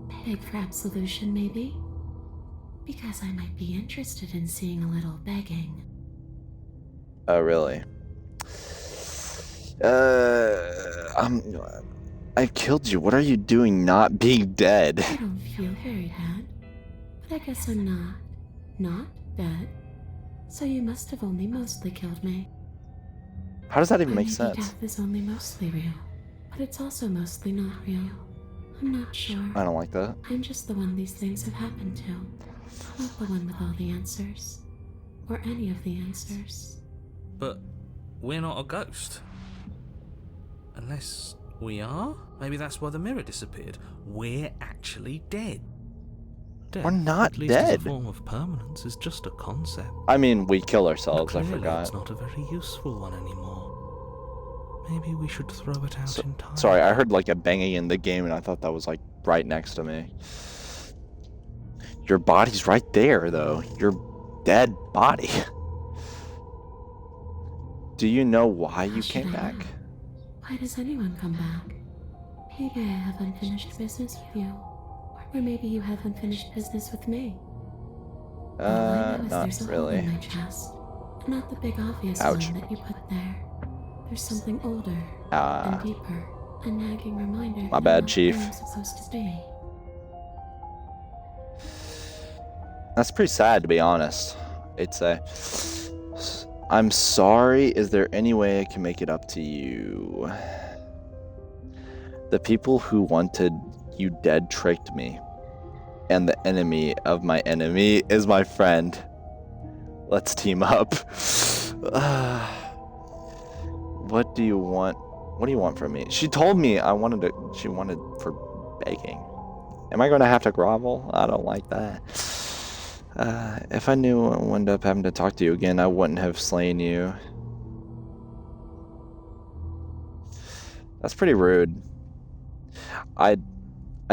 Beg for absolution, maybe? Because I might be interested in seeing a little begging. Oh, really? I killed you. What are you doing not being dead? I don't feel very bad. But I guess I'm not dead. So you must have only mostly killed me. How does that even Or make maybe sense? death is only mostly real. But it's also mostly not real. I'm not sure. I don't like that. I'm just the one these things have happened to. Not the one with all the answers. Or any of the answers. But we're not a ghost. Unless we are? Maybe that's why the mirror disappeared. We're actually dead. Death, We're not at least as dead. a form of permanence, is just a concept. I mean, we kill But ourselves. I clearly forgot. It's not a very useful one anymore. Maybe we should throw it out entirely. Sorry, I heard like a banging in the game, and I thought that was like right next to me. Your body's right there, though. Your dead body. Do you know why you How should came I back? know? Why does anyone come back? Maybe I have unfinished business with you. Or maybe you have unfinished business with me. All I know is Not there's a hole really. in my chest. Not the big obvious Ouch. one that you put there. There's something older Ah, and deeper. A nagging reminder My that I'm bad, not Chief. where I'm supposed to be. that's pretty sad, to be honest. It's a. I'm sorry. Is there any way I can make it up to you? The people who wanted you dead tricked me, and the enemy of my enemy is my friend. Let's team up. What do you want? What do you want from me? She told me she wanted for begging. Am I going to have to grovel? I don't like that. If I knew I would end up having to talk to you again, I wouldn't have slain you. That's pretty rude. I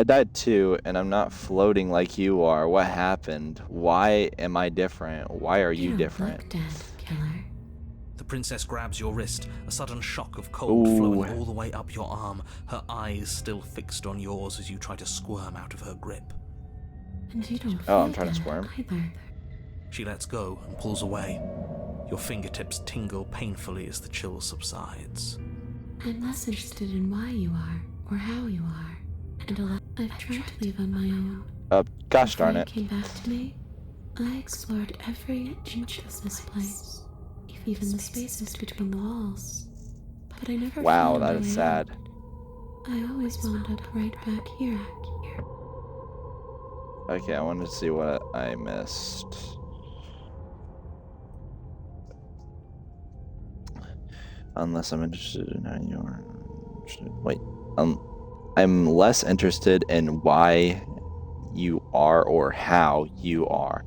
died too, and I'm not floating like you are. What happened? Why am I different? Why are you don't different? Look dead, killer. The princess grabs your wrist, a sudden shock of cold Ooh. flowing all the way up your arm, her eyes still fixed on yours as you try to squirm out of her grip. And you don't Oh, I'm feel trying to dead squirm. either. She lets go and pulls away. Your fingertips tingle painfully as the chill subsides. I'm less interested in why you are, or how you are, and I've tried to leave on my own. Gosh darn Before it. you came back to me, I explored every inch of this place, even the spaces between the walls. But I never Wow, found that my is way sad. out. I always wound up right back here. Okay, I wanted to see what I missed. Unless I'm interested in how you are. Wait, I'm less interested in why you are or how you are,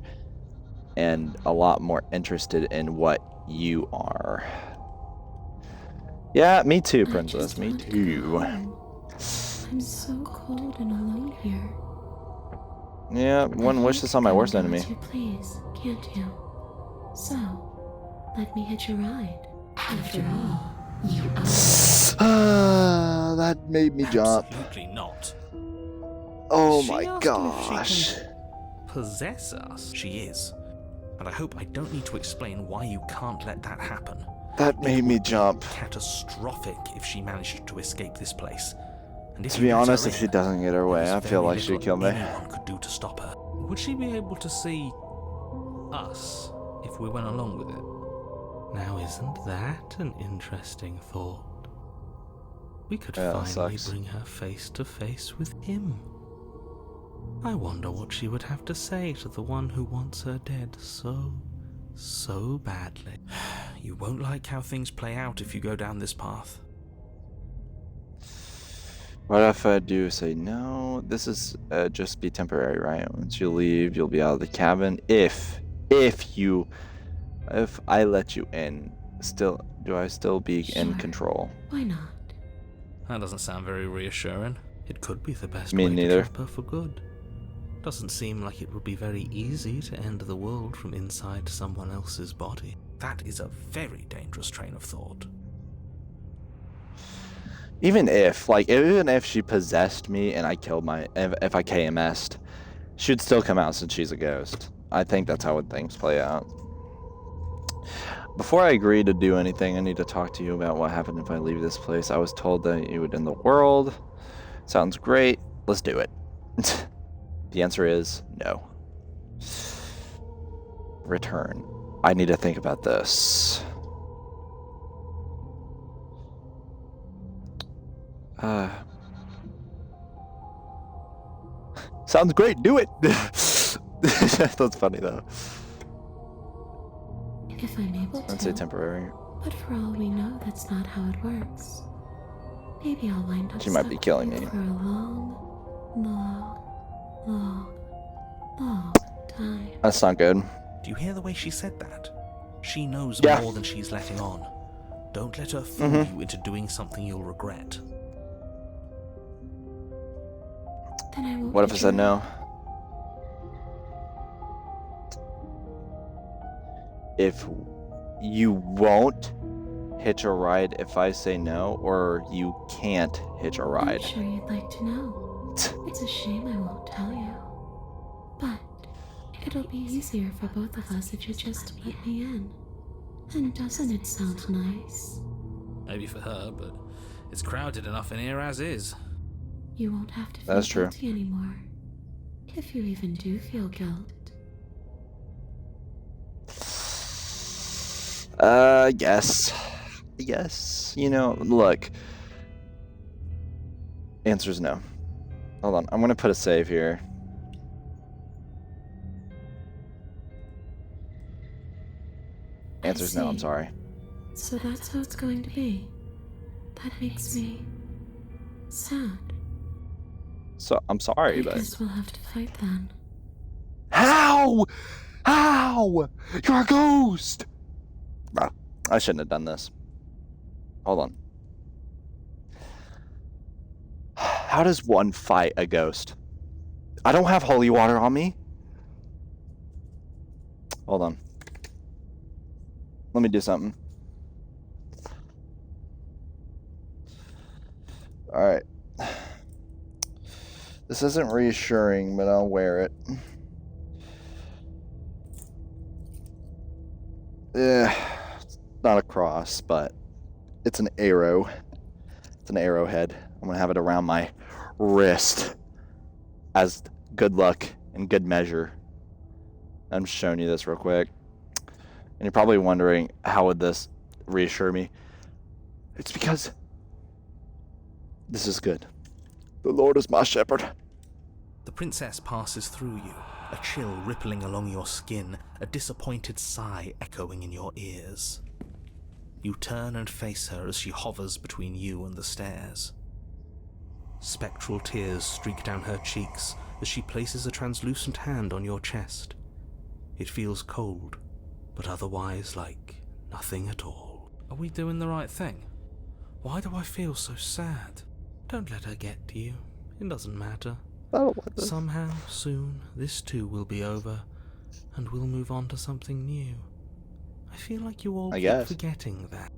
and a lot more interested in what you are. Yeah, me too, princess. Me too. I'm so cold and alone here. Yeah, wouldn't wish this on my worst enemy. You please, can't you? So, let me hitch a ride. After all, you are. That made me jump. Absolutely not. Oh She my asked gosh. if she can possess us. She is. And I hope I don't need to explain why you can't let that happen. That made me jump. Catastrophic if she managed to escape this place. And if To you be let honest, her if in, she doesn't get her way, there's I feel very like she'd little kill me. anyone could do to stop her. Would she be able to see us if we went along with it? Now, isn't that an interesting thought? We could Yeah, that finally sucks. bring her face to face with him. I wonder what she would have to say to the one who wants her dead so badly. You won't like how things play out if you go down this path. What if I do say no? This is just be temporary, right? Once you leave, you'll be out of the cabin. If I let you in, do I still be in Sure. control? Why not? That doesn't sound very reassuring. It could be the best Me way neither. to trap her for good. Doesn't seem like it would be very easy to end the world from inside someone else's body. That is a very dangerous train of thought. Even if she possessed me and I killed if I KMS'd, she'd still come out since she's a ghost. I think that's how things play out. Before I agree to do anything, I need to talk to you about what happened if I leave this place. I was told that you would end the world. Sounds great. Let's do it. The answer is no. Return. I need to think about this. Sounds great. Do it. That's funny though. If I'm able to. I'd say temporary. But for all we know, that's not how it works. Maybe I'll wind up She might be stuck killing here me. for a long time. That's not good. Do you hear the way she said that? She knows Yeah. more than she's letting on. Don't let her fool you into doing something you'll regret. Then I won't. What if I said no? If you won't hitch a ride if I say no, or you can't hitch a I'm ride. sure you'd like to know. It's a shame I won't tell you. But it'll be easier for both of us if you just let me in. And doesn't it sound nice? Maybe for her, but it's crowded enough in here as is. You won't have to feel That's true. guilty anymore. If you even do feel guilt. Yes. You know, look. Answer's no. Hold on. I'm going to put a save here. Answer's no, I'm see. sorry. So that's how it's going to be. That makes me sad. So, I'm sorry, I but... guess we'll have to fight then. How? You're a ghost! Bro, I shouldn't have done this. Hold on. How does one fight a ghost? I don't have holy water on me. Hold on. Let me do something. Alright. This isn't reassuring, but I'll wear it. It's not a cross, but it's an arrow. It's an arrowhead. I'm gonna have it around my wrist as good luck and good measure. I'm showing you this real quick. And you're probably wondering, how would this reassure me? It's because this is good. The Lord is my shepherd. The princess passes through you, a chill rippling along your skin, a disappointed sigh echoing in your ears. You turn and face her as she hovers between you and the stairs. Spectral tears streak down her cheeks as she places a translucent hand on your chest. It feels cold, but otherwise like nothing at all. Are we doing the right thing? Why do I feel so sad? Don't let her get to you. It doesn't matter. I don't want this. Somehow, soon, this too will be over, and we'll move on to something new. I feel like you all keep forgetting that.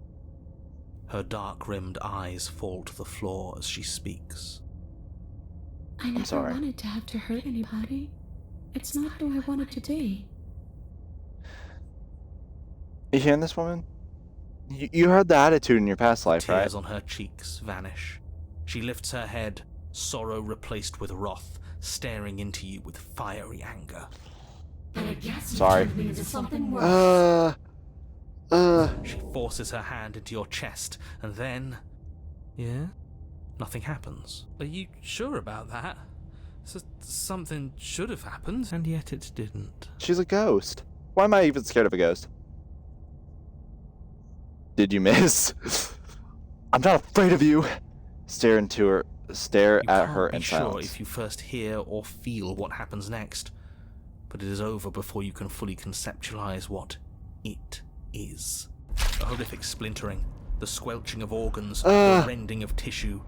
Her dark-rimmed eyes fall to the floor as she speaks. I never wanted to have to hurt anybody. It's not who I wanted to be. You hearing this, woman? You heard the attitude in your past life, right? Tears on her cheeks vanish. She lifts her head, sorrow replaced with wrath, staring into you with fiery anger. Sorry. She forces her hand into your chest, and then... Yeah? Nothing happens. Are you sure about that? Something should have happened. And yet it didn't. She's a ghost. Why am I even scared of a ghost? Did you miss? I'm not afraid of you. Stare at her in silence. You can't be sure if you first hear or feel what happens next, but it is over before you can fully conceptualize what it is. A horrific splintering, the squelching of organs, the rending of tissue,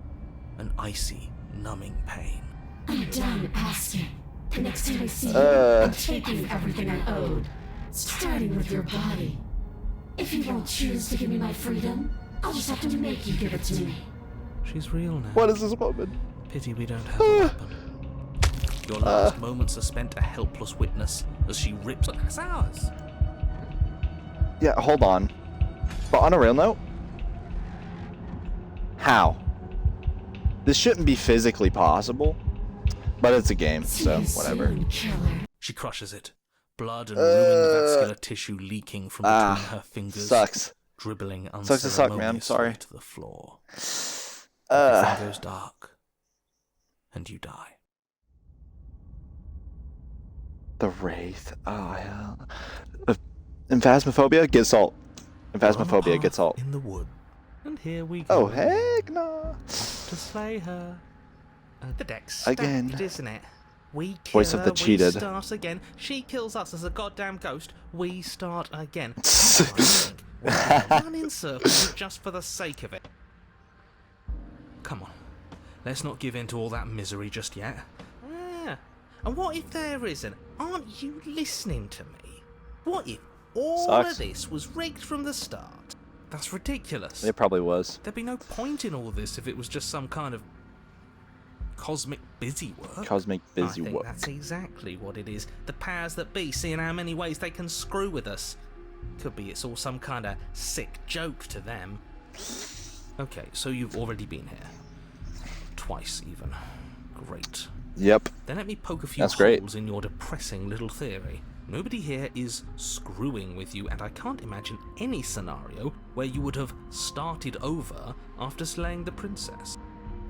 an icy, numbing pain. I'm done asking. The next time I see you, I'm taking everything I owed, starting with your body. If you won't choose to give me my freedom, I'll just have to make you give it to me. She's real now. What is this woman? Pity we don't have a weapon. Your last moments are spent a helpless witness as she rips... That's ours! Yeah, hold on. But on a real note, how? This shouldn't be physically possible, but it's a game, so whatever. She crushes it. Blood and ruined vascular tissue leaking from between her fingers. Sucks. Dribbling Sucks to suck, man. Sorry. To the floor. Everything goes dark, and you die. The Wraith. Oh, hell. Phasmophobia, get salt. Phasmophobia, get salt. In the wood. And here we go. Oh, heck no. To slay her. The deck's stacked, again. Isn't it? We kill Voice of the her, cheated. We start again. She kills us as a goddamn ghost. We start again. We're running circles just for the sake of it. Come on. Let's not give in to all that misery just yet. Yeah. And what if there isn't? Aren't you listening to me? What if all of this was rigged from the start? That's ridiculous. It probably was. There'd be no point in all this if it was just some kind of cosmic busy work. Cosmic busy work. That's exactly what it is. The powers that be, seeing how many ways they can screw with us. Could be it's all some kind of sick joke to them. Okay, so you've already been here. Twice, even. Great. Yep. Then let me poke a few holes in your depressing little theory. Nobody here is screwing with you, and I can't imagine any scenario where you would have started over after slaying the princess.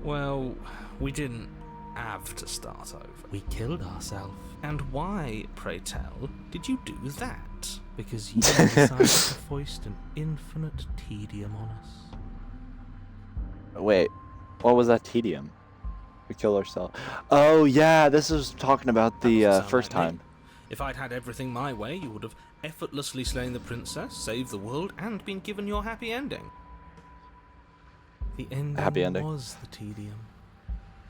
Well, we didn't have to start over. We killed ourselves. And why, pray tell, did you do that? Because you decided to foist an infinite tedium on us. Wait, what was that tedium? We killed ourselves. Oh yeah, this is talking about the first time. If I'd had everything my way, you would have effortlessly slain the princess, saved the world, and been given your happy ending. The ending was the tedium.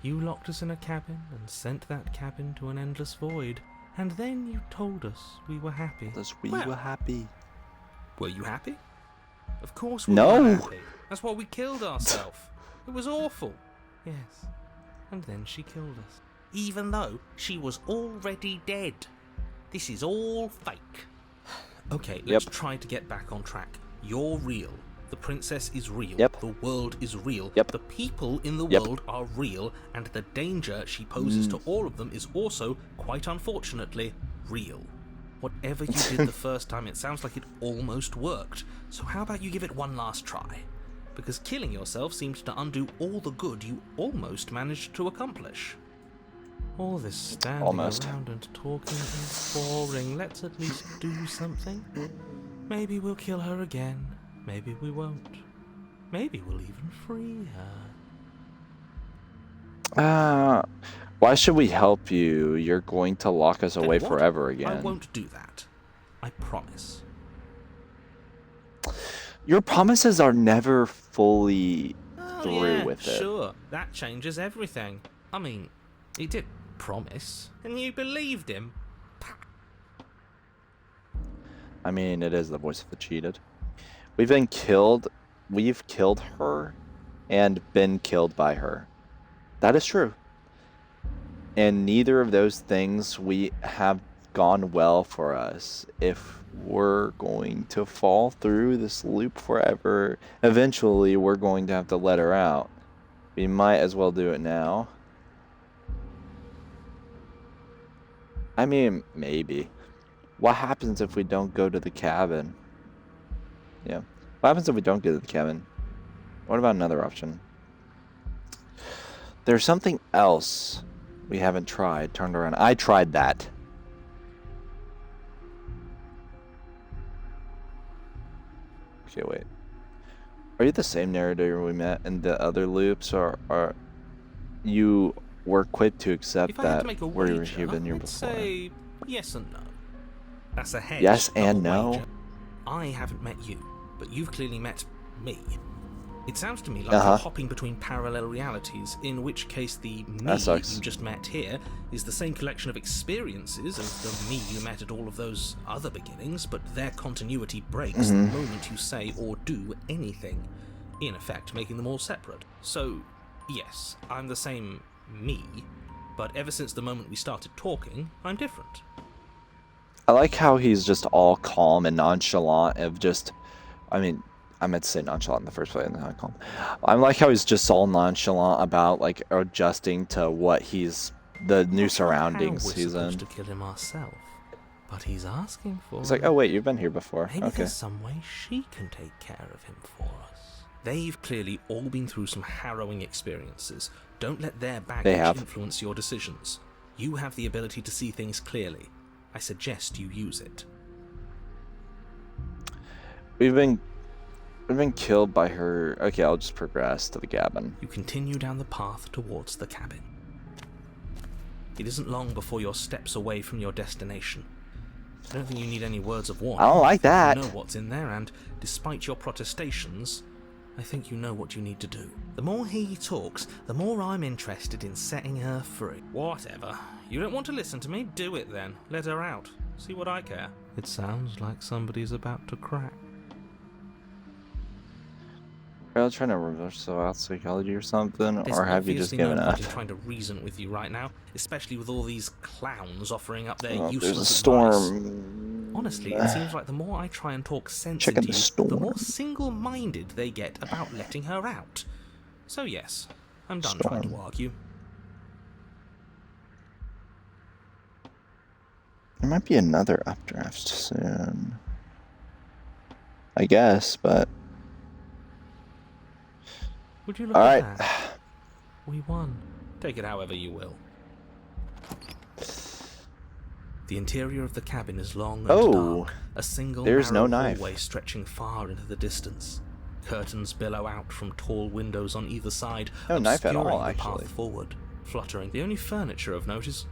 You locked us in a cabin and sent that cabin to an endless void. And then you told us we were happy. We were happy. Were you happy? Of course we were happy. That's why we killed ourselves. It was awful. Yes. And then she killed us. Even though she was already dead. This is all fake. Okay, let's try to get back on track. You're real. The princess is real. Yep. The world is real. Yep. The people in the Yep. world are real, and the danger she poses to all of them is also, quite unfortunately, real. Whatever you did the first time, it sounds like it almost worked. So how about you give it one last try? Because killing yourself seems to undo all the good you almost managed to accomplish. All this standing around and talking is boring. Let's at least do something. Maybe we'll kill her again. Maybe we won't. Maybe we'll even free her. Why should we help you? You're going to lock us away forever again. I won't do that. I promise. Your promises are never fully through with it. Sure. That changes everything. I mean, he did promise, and you believed him. I mean, it is the voice of the cheated. We've killed her and been killed by her. That is true. And neither of those things we have gone well for us. If we're going to fall through this loop forever, eventually we're going to have to let her out. We might as well do it now. I mean, maybe. What happens if we don't go to the cabin? Yeah. What happens if we don't get to the cabin? What about another option? There's something else we haven't tried. Turned around. I tried that. Okay, wait. Are you the same narrator we met in the other loops, or are you were quick to accept that where you've been here before? Say yes and no. That's a hedge. Yes and no. I haven't met you, but you've clearly met me. It sounds to me like you're hopping between parallel realities, in which case the me you just met here is the same collection of experiences as the me you met at all of those other beginnings, but their continuity breaks the moment you say or do anything, in effect making them all separate. So, yes, I'm the same me, but ever since the moment we started talking, I'm different. I like how he's just all calm and nonchalant of just, I mean, I meant to say nonchalant in the first place, and not calm. I like how he's just all nonchalant about like adjusting to what the new surroundings he's in. To kill him ourselves, but he's asking for. He's like, oh wait, you've been here before. Maybe okay. There's some way she can take care of him for us. They've clearly all been through some harrowing experiences. Don't let their baggage influence your decisions. You have the ability to see things clearly. I suggest you use it. We've been killed by her. Okay, I'll just progress to the cabin. You continue down the path towards the cabin. It isn't long before you're steps away from your destination. I don't think you need any words of warning. I don't like that. You know what's in there, and despite your protestations, I think you know what you need to do. The more he talks, the more I'm interested in setting her free. Whatever. You don't want to listen to me? Do it then. Let her out. See what I care. It sounds like somebody's about to crack. Are you trying to reverse out psychology or something, or have you just given up? I'm trying to reason with you right now, especially with all these clowns offering up their useless there's a advice. storm. Honestly, it seems like the more I try and talk sense into you, the more single-minded they get about letting her out. So yes, I'm done trying to argue. There might be another updraft soon. I guess, but... Would you look at that? We won. Take it however you will. The interior of the cabin is long and dark. A single narrow hallway stretching far into the distance. Curtains billow out from tall windows on either side, obscuring the path forward, fluttering. The only furniture of note is...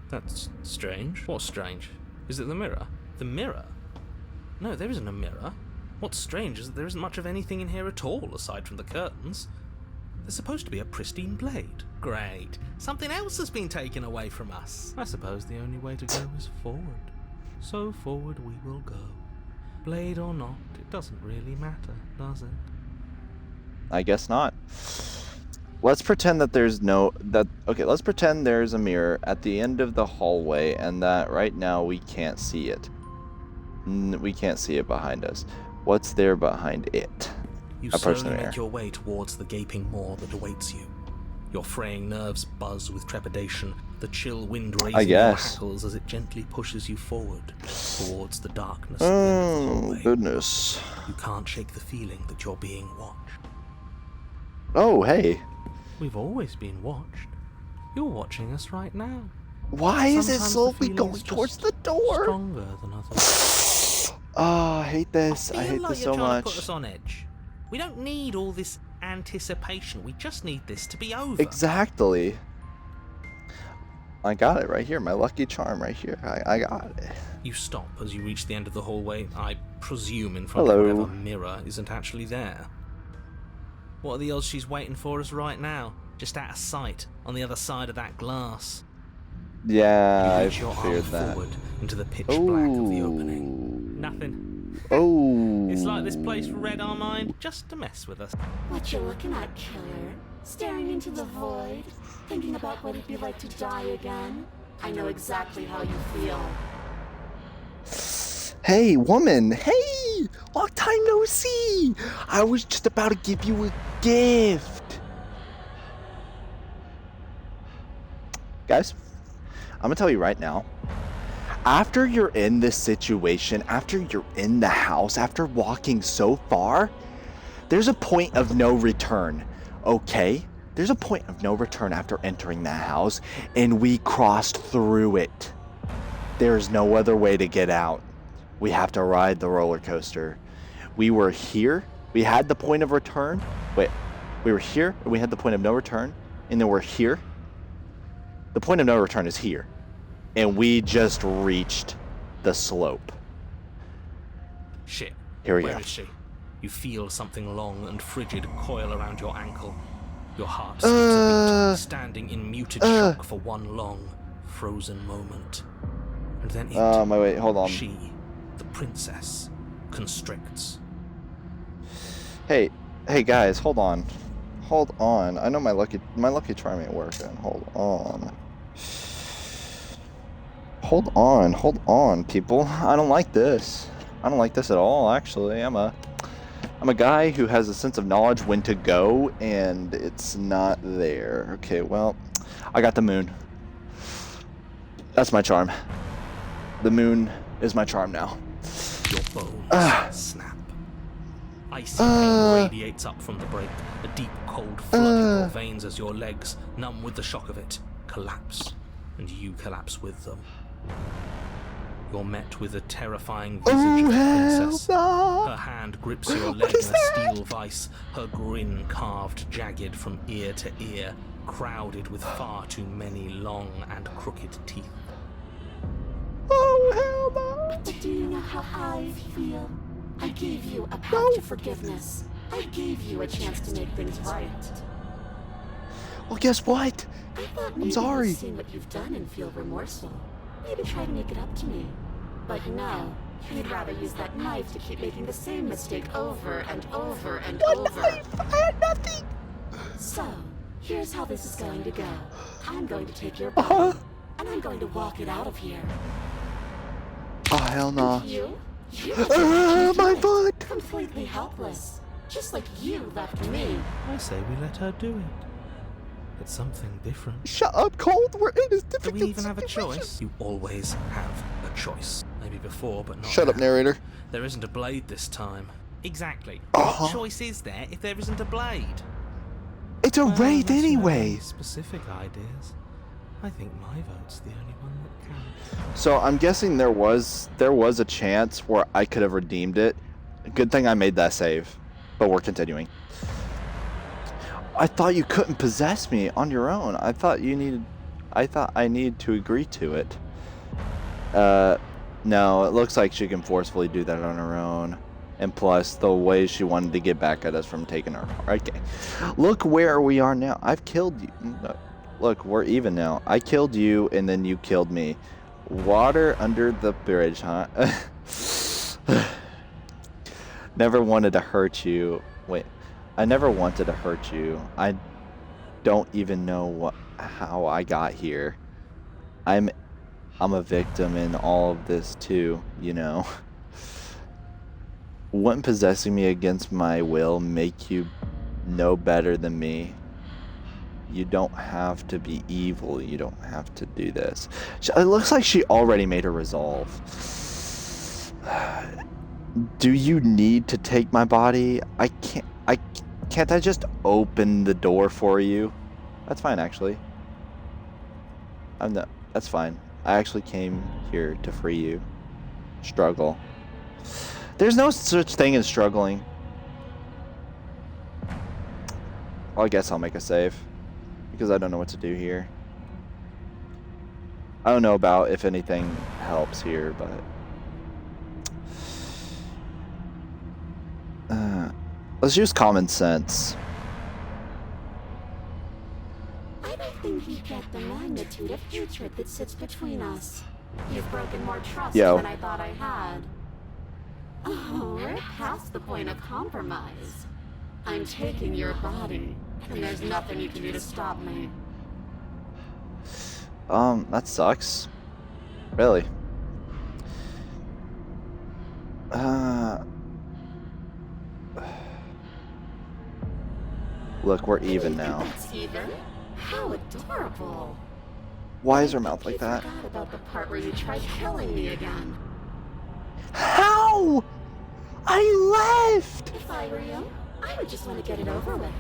That's strange. What's strange? Is it the mirror? The mirror? No, there isn't a mirror. What's strange is that there isn't much of anything in here at all, aside from the curtains. There's supposed to be a pristine blade. Great. Something else has been taken away from us. I suppose the only way to go is forward. So forward we will go. Blade or not, it doesn't really matter, does it? I guess not. Let's pretend that let's pretend there's a mirror at the end of the hallway and that right now we can't see it. We can't see it behind us. What's there behind it? You A person slowly there. make your way towards the gaping maw that awaits you. Your fraying nerves buzz with trepidation, the chill wind raising your hackles as it gently pushes you forward towards the darkness at the end of the hallway. Goodness. You can't shake the feeling that you're being watched. Oh, hey. We've always been watched. You're watching us right now. Why is it Sometimes the slowly feeling going is towards just the door? Stronger than others. Oh, I hate this. I feel hate like this you're so trying much. to put us on edge. We don't need all this anticipation. We just need this to be over. Exactly. I got it right here. My lucky charm right here. I got it. You stop as you reach the end of the hallway, I presume in front Hello. of whatever mirror isn't actually there. What are the odds she's waiting for us right now, just out of sight, on the other side of that glass? Yeah, You I reach your arm feared that. forward into the pitch black of the opening. Nothing. Oh. It's like this place read our mind just to mess with us. What you looking at, killer? Staring into the void? Thinking about what it'd be like to die again? I know exactly how you feel. Hey, woman. Hey, long time no see. I was just about to give you a gift. Guys, I'm gonna tell you right now. After you're in this situation, after you're in the house, after walking so far, there's a point of no return, okay? There's a point of no return after entering that house, and we crossed through it. There's no other way to get out. We have to ride the roller coaster. We were here, we had the point of return. Wait, we were here, and we had the point of no return, and then we're here. The point of no return is here. And we just reached the slope. Shit. Here we Where go. is she? You feel something long and frigid coil around your ankle. Your heart skips a beat, standing in muted shock for one long, frozen moment. And then it, wait, hold on. she, the princess, constricts. Hey guys, hold on. Hold on. I know my lucky charm ain't working. Hold on. Hold on, people. I don't like this. I don't like this at all, actually. I'm a guy who has a sense of knowledge when to go, and it's not there. Okay, well, I got the moon. That's my charm. The moon is my charm now. Your bones snap. Icy pain radiates up from the break, a deep cold flooding your veins as your legs, numb with the shock of it, collapse, and you collapse with them. You're met with a terrifying visage of the princess. Her hand grips your leg in a steel vice, her grin carved jagged from ear to ear, crowded with far too many long and crooked teeth. Oh, hell no! But do you know how I feel? I gave you a path to forgiveness. I gave you a chance to make things right. Well, guess what? I thought maybe sorry. you'd seen what you've done and feel remorseful. Maybe try to make it up to me. But no, you'd rather use that knife to keep making the same mistake over and over and over. Knife? I had nothing! So, here's how this is going to go. I'm going to take your body, and I'm going to walk it out of here. Oh, hell no. You My foot! completely helpless. Just like you left me. I say we let her do it. It's something different. Shut up, Cold. We're in this Do difficult we even have a situation. choice? You always have a choice. Maybe before, but not Shut up, now. narrator. There isn't a blade this time. Exactly. Uh-huh. What choice is there if there isn't a blade? It's a Well, wraith unless you have anyway. any specific ideas. I think my vote's the only one that counts. So I'm guessing there was a chance where I could have redeemed it. Good thing I made that save. But we're continuing. I thought you couldn't possess me on your own. I thought I needed to agree to it. No, it looks like she can forcefully do that on her own. And plus, the way she wanted to get back at us from taking her. Okay. Look where we are now. I've killed you. Look, we're even now. I killed you, and then you killed me. Water under the bridge, huh? Never wanted to hurt you. Wait. I never wanted to hurt you. I don't even know how I got here. I'm a victim in all of this too, you know. Wouldn't possessing me against my will make you no better than me? You don't have to be evil. You don't have to do this. It looks like she already made her resolve. Do you need to take my body? Can't I just open the door for you? That's fine, actually. That's fine. I actually came here to free you. Struggle. There's no such thing as struggling. Well, I guess I'll make a save. Because I don't know what to do here. I don't know about if anything helps here, but... let's use common sense. I don't think you get the magnitude of hatred that sits between us. You've broken more trust than I thought I had. Oh, we're past the point of compromise. I'm taking your body, and there's nothing you can do to stop me. That sucks. Really. Look, we're even now. That's even? How adorable. Why is her mouth like that? I forgot about the part where you tried killing me again. How? I left! If I were you, I would just want to get it over with.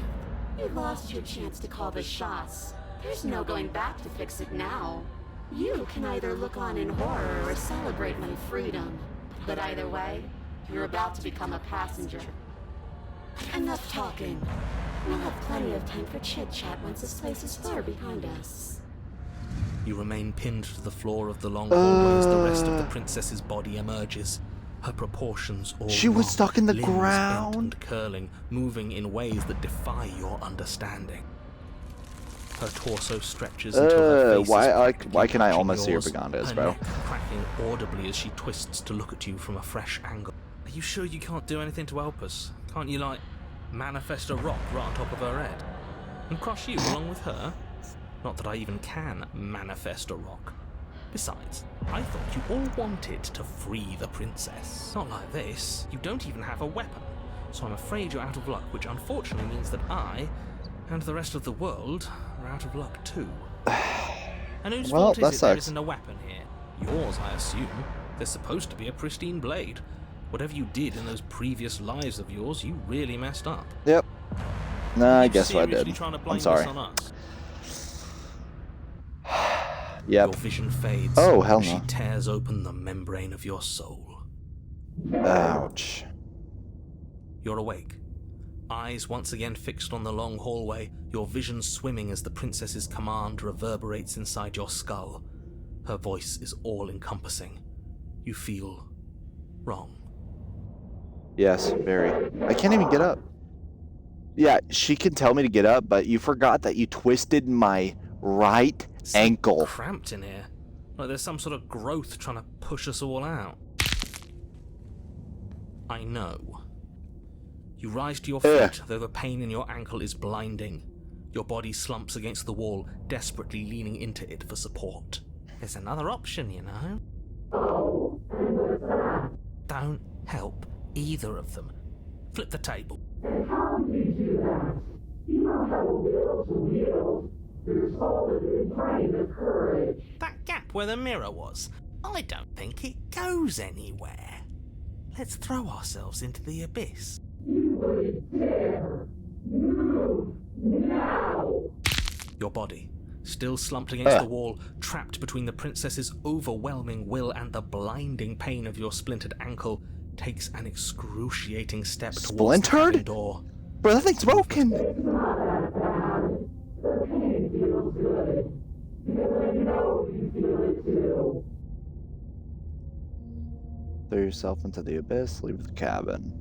You lost your chance to call the shots. There's no going back to fix it now. You can either look on in horror or celebrate my freedom. But either way, you're about to become a passenger. Enough talking. We'll have plenty of time for chit-chat once this place is far behind us. You remain pinned to the floor of the long hallway as the rest of the princess's body emerges. Her proportions all She was wrong, stuck in the limbs bent ground. and curling, moving in ways that defy your understanding. Her torso stretches until her face is why can I touching almost see her yours, Bagandas, her bro? neck cracking audibly as she twists to look at you from a fresh angle. Are you sure you can't do anything to help us? Can't you, like, manifest a rock right on top of her head? And crush you along with her? Not that I even can manifest a rock. Besides, I thought you all wanted to free the princess. Not like this. You don't even have a weapon. So I'm afraid you're out of luck, which unfortunately means that I, and the rest of the world, are out of luck too. And whose fault is it there isn't a weapon here? Yours, I assume. There's supposed to be a pristine blade. Whatever you did in those previous lives of yours, you really messed up. Yep. Nah, I guess what I did. I'm sorry. Yep. Your vision fades. Oh, hell as no. She tears open the membrane of your soul. Ouch. You're awake. Eyes once again fixed on the long hallway, your vision swimming as the princess's command reverberates inside your skull. Her voice is all-encompassing. You feel wrong. Yes, very. I can't even get up. Yeah, she can tell me to get up, but you forgot that you twisted my right ankle. Cramped in here. Like there's some sort of growth trying to push us all out. I know. You rise to your feet, though the pain in your ankle is blinding. Your body slumps against the wall, desperately leaning into it for support. There's another option, you know. Don't help either of them. Flip the table. How do you do that? You don't have a will to wield. Your soul is in pain of courage. That gap where the mirror was, I don't think it goes anywhere. Let's throw ourselves into the abyss. You wouldn't dare. Move now. Your body, still slumped against the wall, trapped between the princess's overwhelming will and the blinding pain of your splintered ankle, takes an excruciating step towards the cabin door. Bro, that thing's broken. It's not that bad. The pain feels good. Because I know you feel it too. Throw yourself into the abyss, leave the cabin.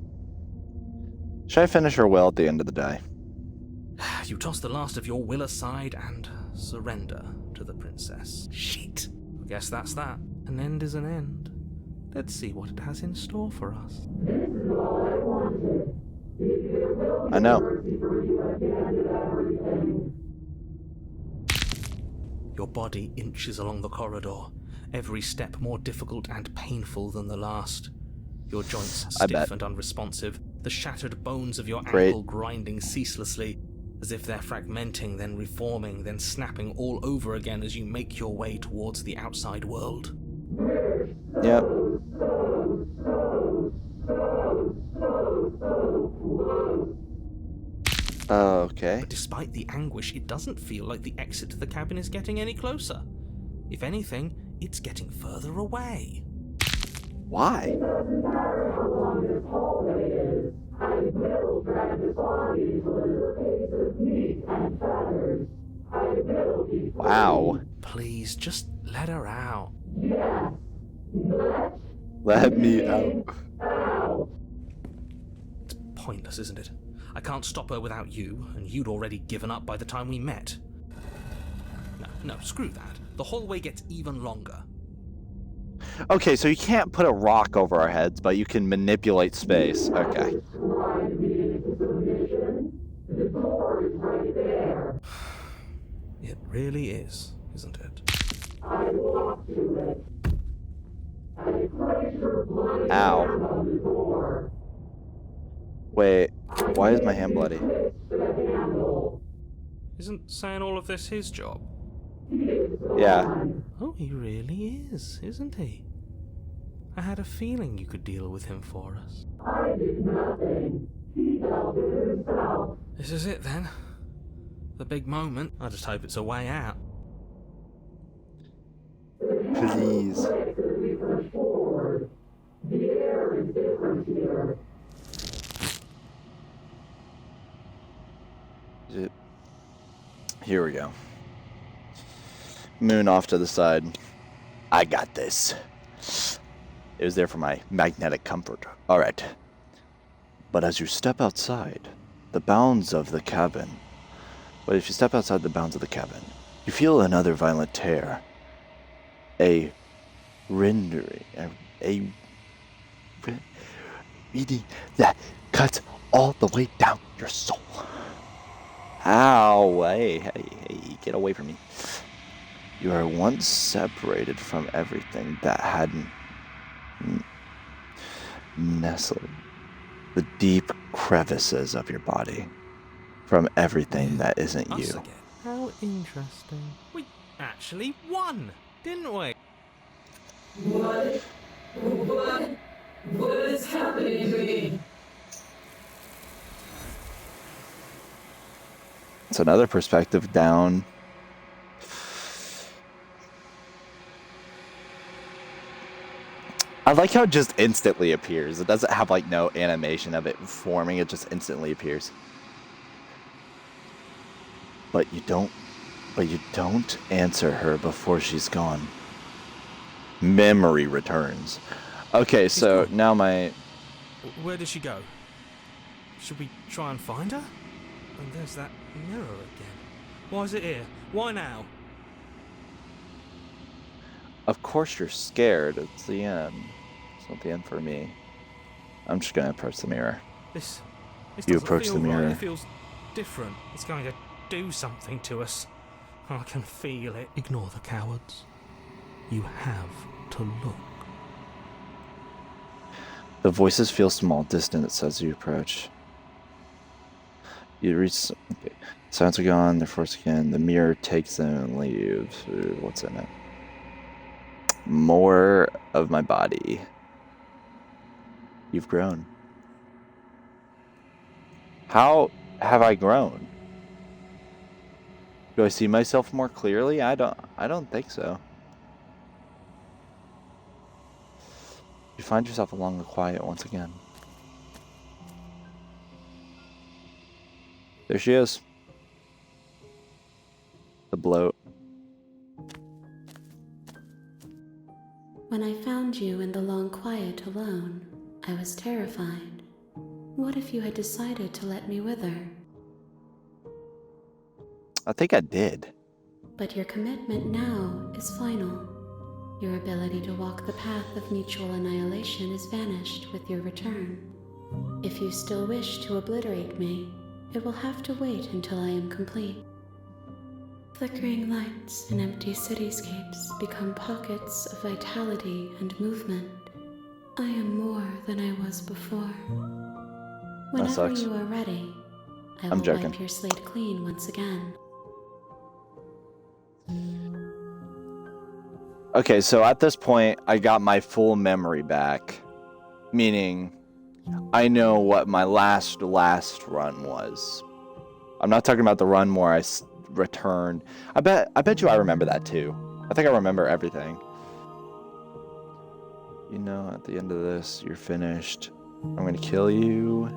Should I finish her will at the end of the day? You toss the last of your will aside and surrender to the princess. Shit. I guess that's that. An end is an end. Let's see what it has in store for us. This is all I wanted. If it will I know. mercy for you again and everything. Your body inches along the corridor, every step more difficult and painful than the last. your joints I stiff bet. and unresponsive, the shattered bones of your Great. ankle grinding ceaselessly, as if they're fragmenting, then reforming, then snapping all over again as you make your way towards the outside world. Yep. Okay. But despite the anguish, it doesn't feel like the exit to the cabin is getting any closer. If anything, it's getting further away. Why? Wow. Please, just let her out. Let me out. It's pointless, isn't it? I can't stop her without you, and you'd already given up by the time we met. No, screw that. The hallway gets even longer. Okay, so you can't put a rock over our heads, but you can manipulate space. Okay. It really is, isn't it? Ow. Wait, why is my hand bloody? Isn't saying all of this his job? Yeah. Oh, he really is, isn't he? I had a feeling you could deal with him for us. I did nothing. He dealt with himself. This is it then. The big moment. I just hope it's a way out. Please. Here we go. Moon off to the side. I got this. It was there for my magnetic comfort. Alright. But as you step outside the bounds of the cabin, you feel another violent tear. A rendering. A reading that cuts all the way down your soul. Ow. Hey, get away from me. You are once separated from everything that hadn't nestled the deep crevices of your body, from everything that isn't Us you. again. How interesting. We actually won, didn't we? What is happening to me? It's another perspective down. I like how it just instantly appears. It doesn't have like no animation of it forming, it just instantly appears. But you don't answer her before she's gone. Memory returns. Okay, so now Where did she go? Should we try and find her? And there's that mirror again. Why is it here? Why now? of course you're scared. It's the end. It's not the end for me. I'm just gonna approach the mirror. This You doesn't approach feel the mirror. Right. It feels different. It's going to do something to us. I can feel it. Ignore the cowards. You have to look. The voices feel small, distant as you approach. You reach... Okay. Sounds are gone, they're forced again. The mirror takes them and leaves. Ooh, what's in it? More of my body. You've grown. How have I grown? Do I see myself more clearly? I don't think so. You find yourself along the quiet once again. There she is. The bloat. When I found you in the long quiet alone, I was terrified. What if you had decided to let me wither? I think I did. But your commitment now is final. Your ability to walk the path of mutual annihilation is vanished with your return. If you still wish to obliterate me, it will have to wait until I am complete. Flickering lights in empty cityscapes become pockets of vitality and movement. I am more than I was before. That Whenever sucks. you are ready, I I'm will joking. wipe your slate clean once again. Okay, so at this point, I got my full memory back. Meaning, I know what my last run was. I'm not talking about the run where I returned. I bet you I remember that too. I think I remember everything. You know, at the end of this, you're finished. I'm gonna kill you.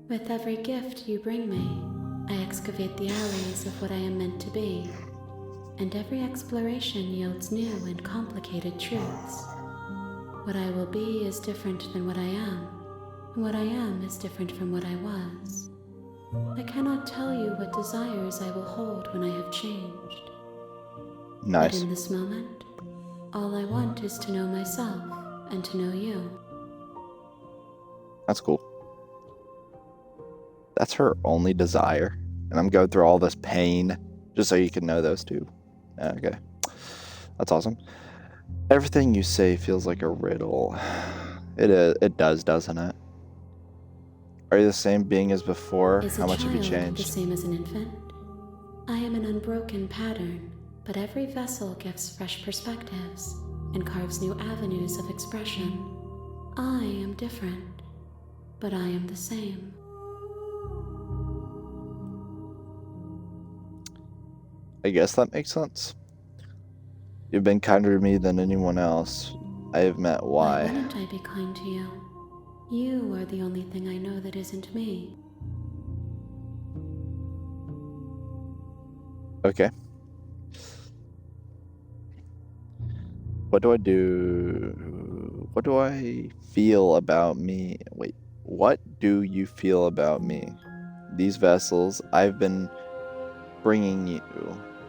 With every gift you bring me, I excavate the alleys of what I am meant to be, and every exploration yields new and complicated truths. What I will be is different than what I am, and what I am is different from what I was. I cannot tell you what desires I will hold when I have changed. Nice. But in this moment, all I want is to know myself and to know you. That's cool. That's her only desire. And I'm going through all this pain just so you can know those two. Okay. That's awesome. Everything you say feels like a riddle. It does, doesn't it? Are you the same being as before? Is How much have you the changed? same as an infant? I am an unbroken pattern, but every vessel gives fresh perspectives and carves new avenues of expression. I am different, but I am the same. I guess that makes sense. You've been kinder to me than anyone else I have met. Why Why? wouldn't I be kind to you? You are the only thing I know that isn't me. Okay. What do I do? What do I feel about me? Wait, what do you feel about me? These vessels, I've been bringing you.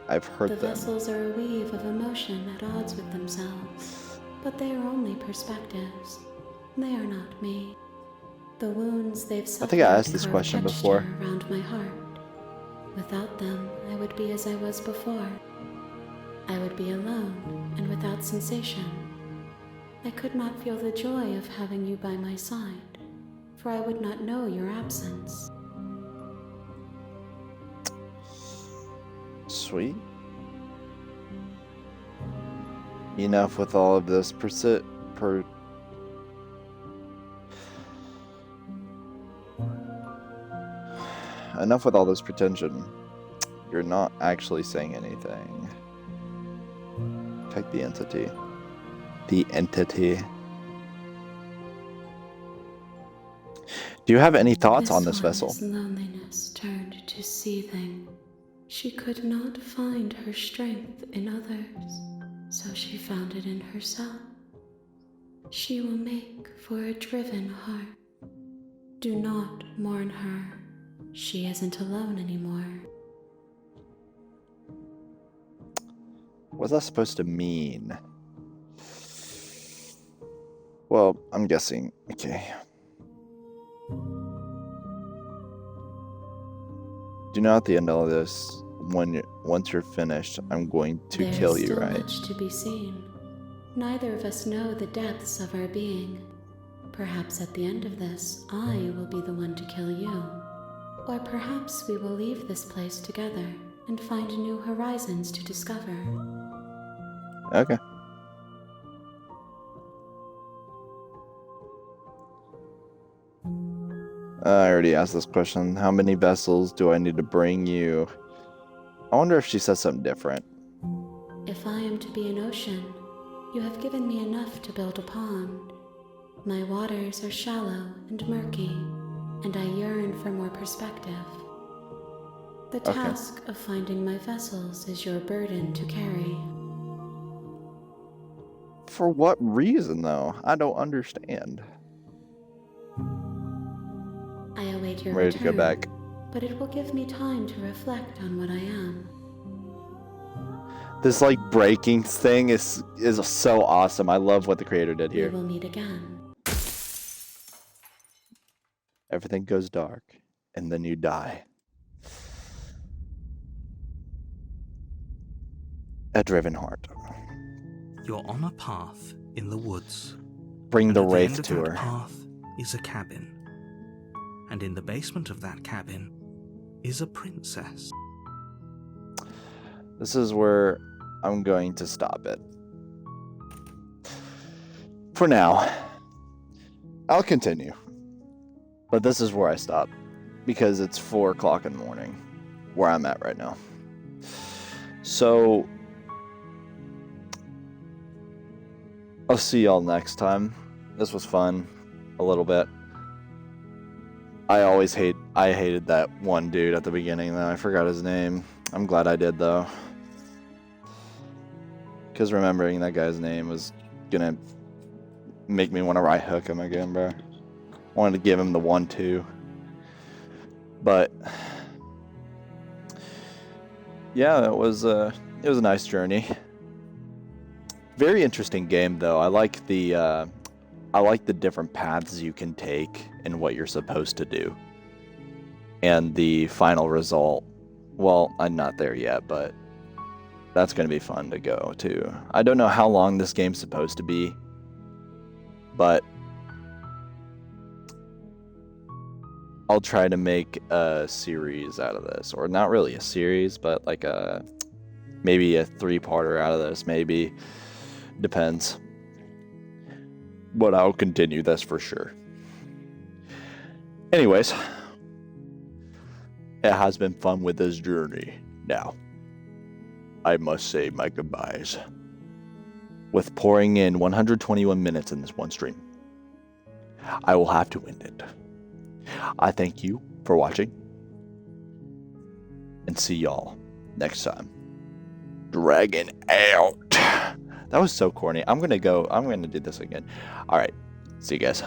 I've heard The them. vessels are a weave of emotion at odds with themselves, but they are only perspectives. They are not me. The wounds they've suffered think I asked this carve question texture before. around my heart. Without them, I would be as I was before. I would be alone and without sensation. I could not feel the joy of having you by my side, for I would not know your absence. Sweet. Enough with all of this Enough with all this pretension. You're not actually saying anything. Take the entity. The entity. Do you have any thoughts on this vessel? This loneliness turned to seething. She could not find her strength in others, so she found it in herself. She will make for a driven heart. Do not mourn her. She isn't alone anymore. What's that supposed to mean? Well, I'm guessing. Okay. Do you know at the end of all this, once you're finished, I'm going to There kill is you, still right? much to be seen. Neither of us know the depths of our being. Perhaps at the end of this, I will be the one to kill you. Or perhaps we will leave this place together and find new horizons to discover. Okay. I already asked this question. How many vessels do I need to bring you? I wonder if she says something different. If I am to be an ocean, you have given me enough to build a pond. My waters are shallow and murky, and I yearn for more perspective. The Okay. task of finding my vessels is your burden to carry. For what reason, though? I don't understand. I await your I'm ready to return, go back. but it will give me time to reflect on what I am. This like breaking thing is so awesome. I love what the creator did We here. will meet again. Everything goes dark, and then you die. A driven heart. You're on a path in the woods. Bring the And at wraith end of to that her. path is a cabin. And in the basement of that cabin is a princess. This is where I'm going to stop it. For now, I'll continue. But this is where I stop. Because it's 4 o'clock in the morning. Where I'm at right now. So, I'll see y'all next time. This was fun. A little bit. I hated that one dude at the beginning though. I forgot his name. I'm glad I did though. Because remembering that guy's name was gonna make me want to right hook him again, bro. Wanted to give him the 1-2. But yeah, it was a nice journey. Very interesting game though. I like the different paths you can take and what you're supposed to do. And the final result, well, I'm not there yet, but that's going to be fun to go to. I don't know how long this game's supposed to be, but I'll try to make a series out of this. Or not really a series, but like maybe a 3-parter out of this, maybe. Depends. But I'll continue this for sure. Anyways, it has been fun with this journey. Now, I must say my goodbyes. With pouring in 121 minutes in this one stream, I will have to end it. I thank you for watching, and see y'all next time. Dragon out. That was so corny. I'm gonna do this again. Alright, see you guys.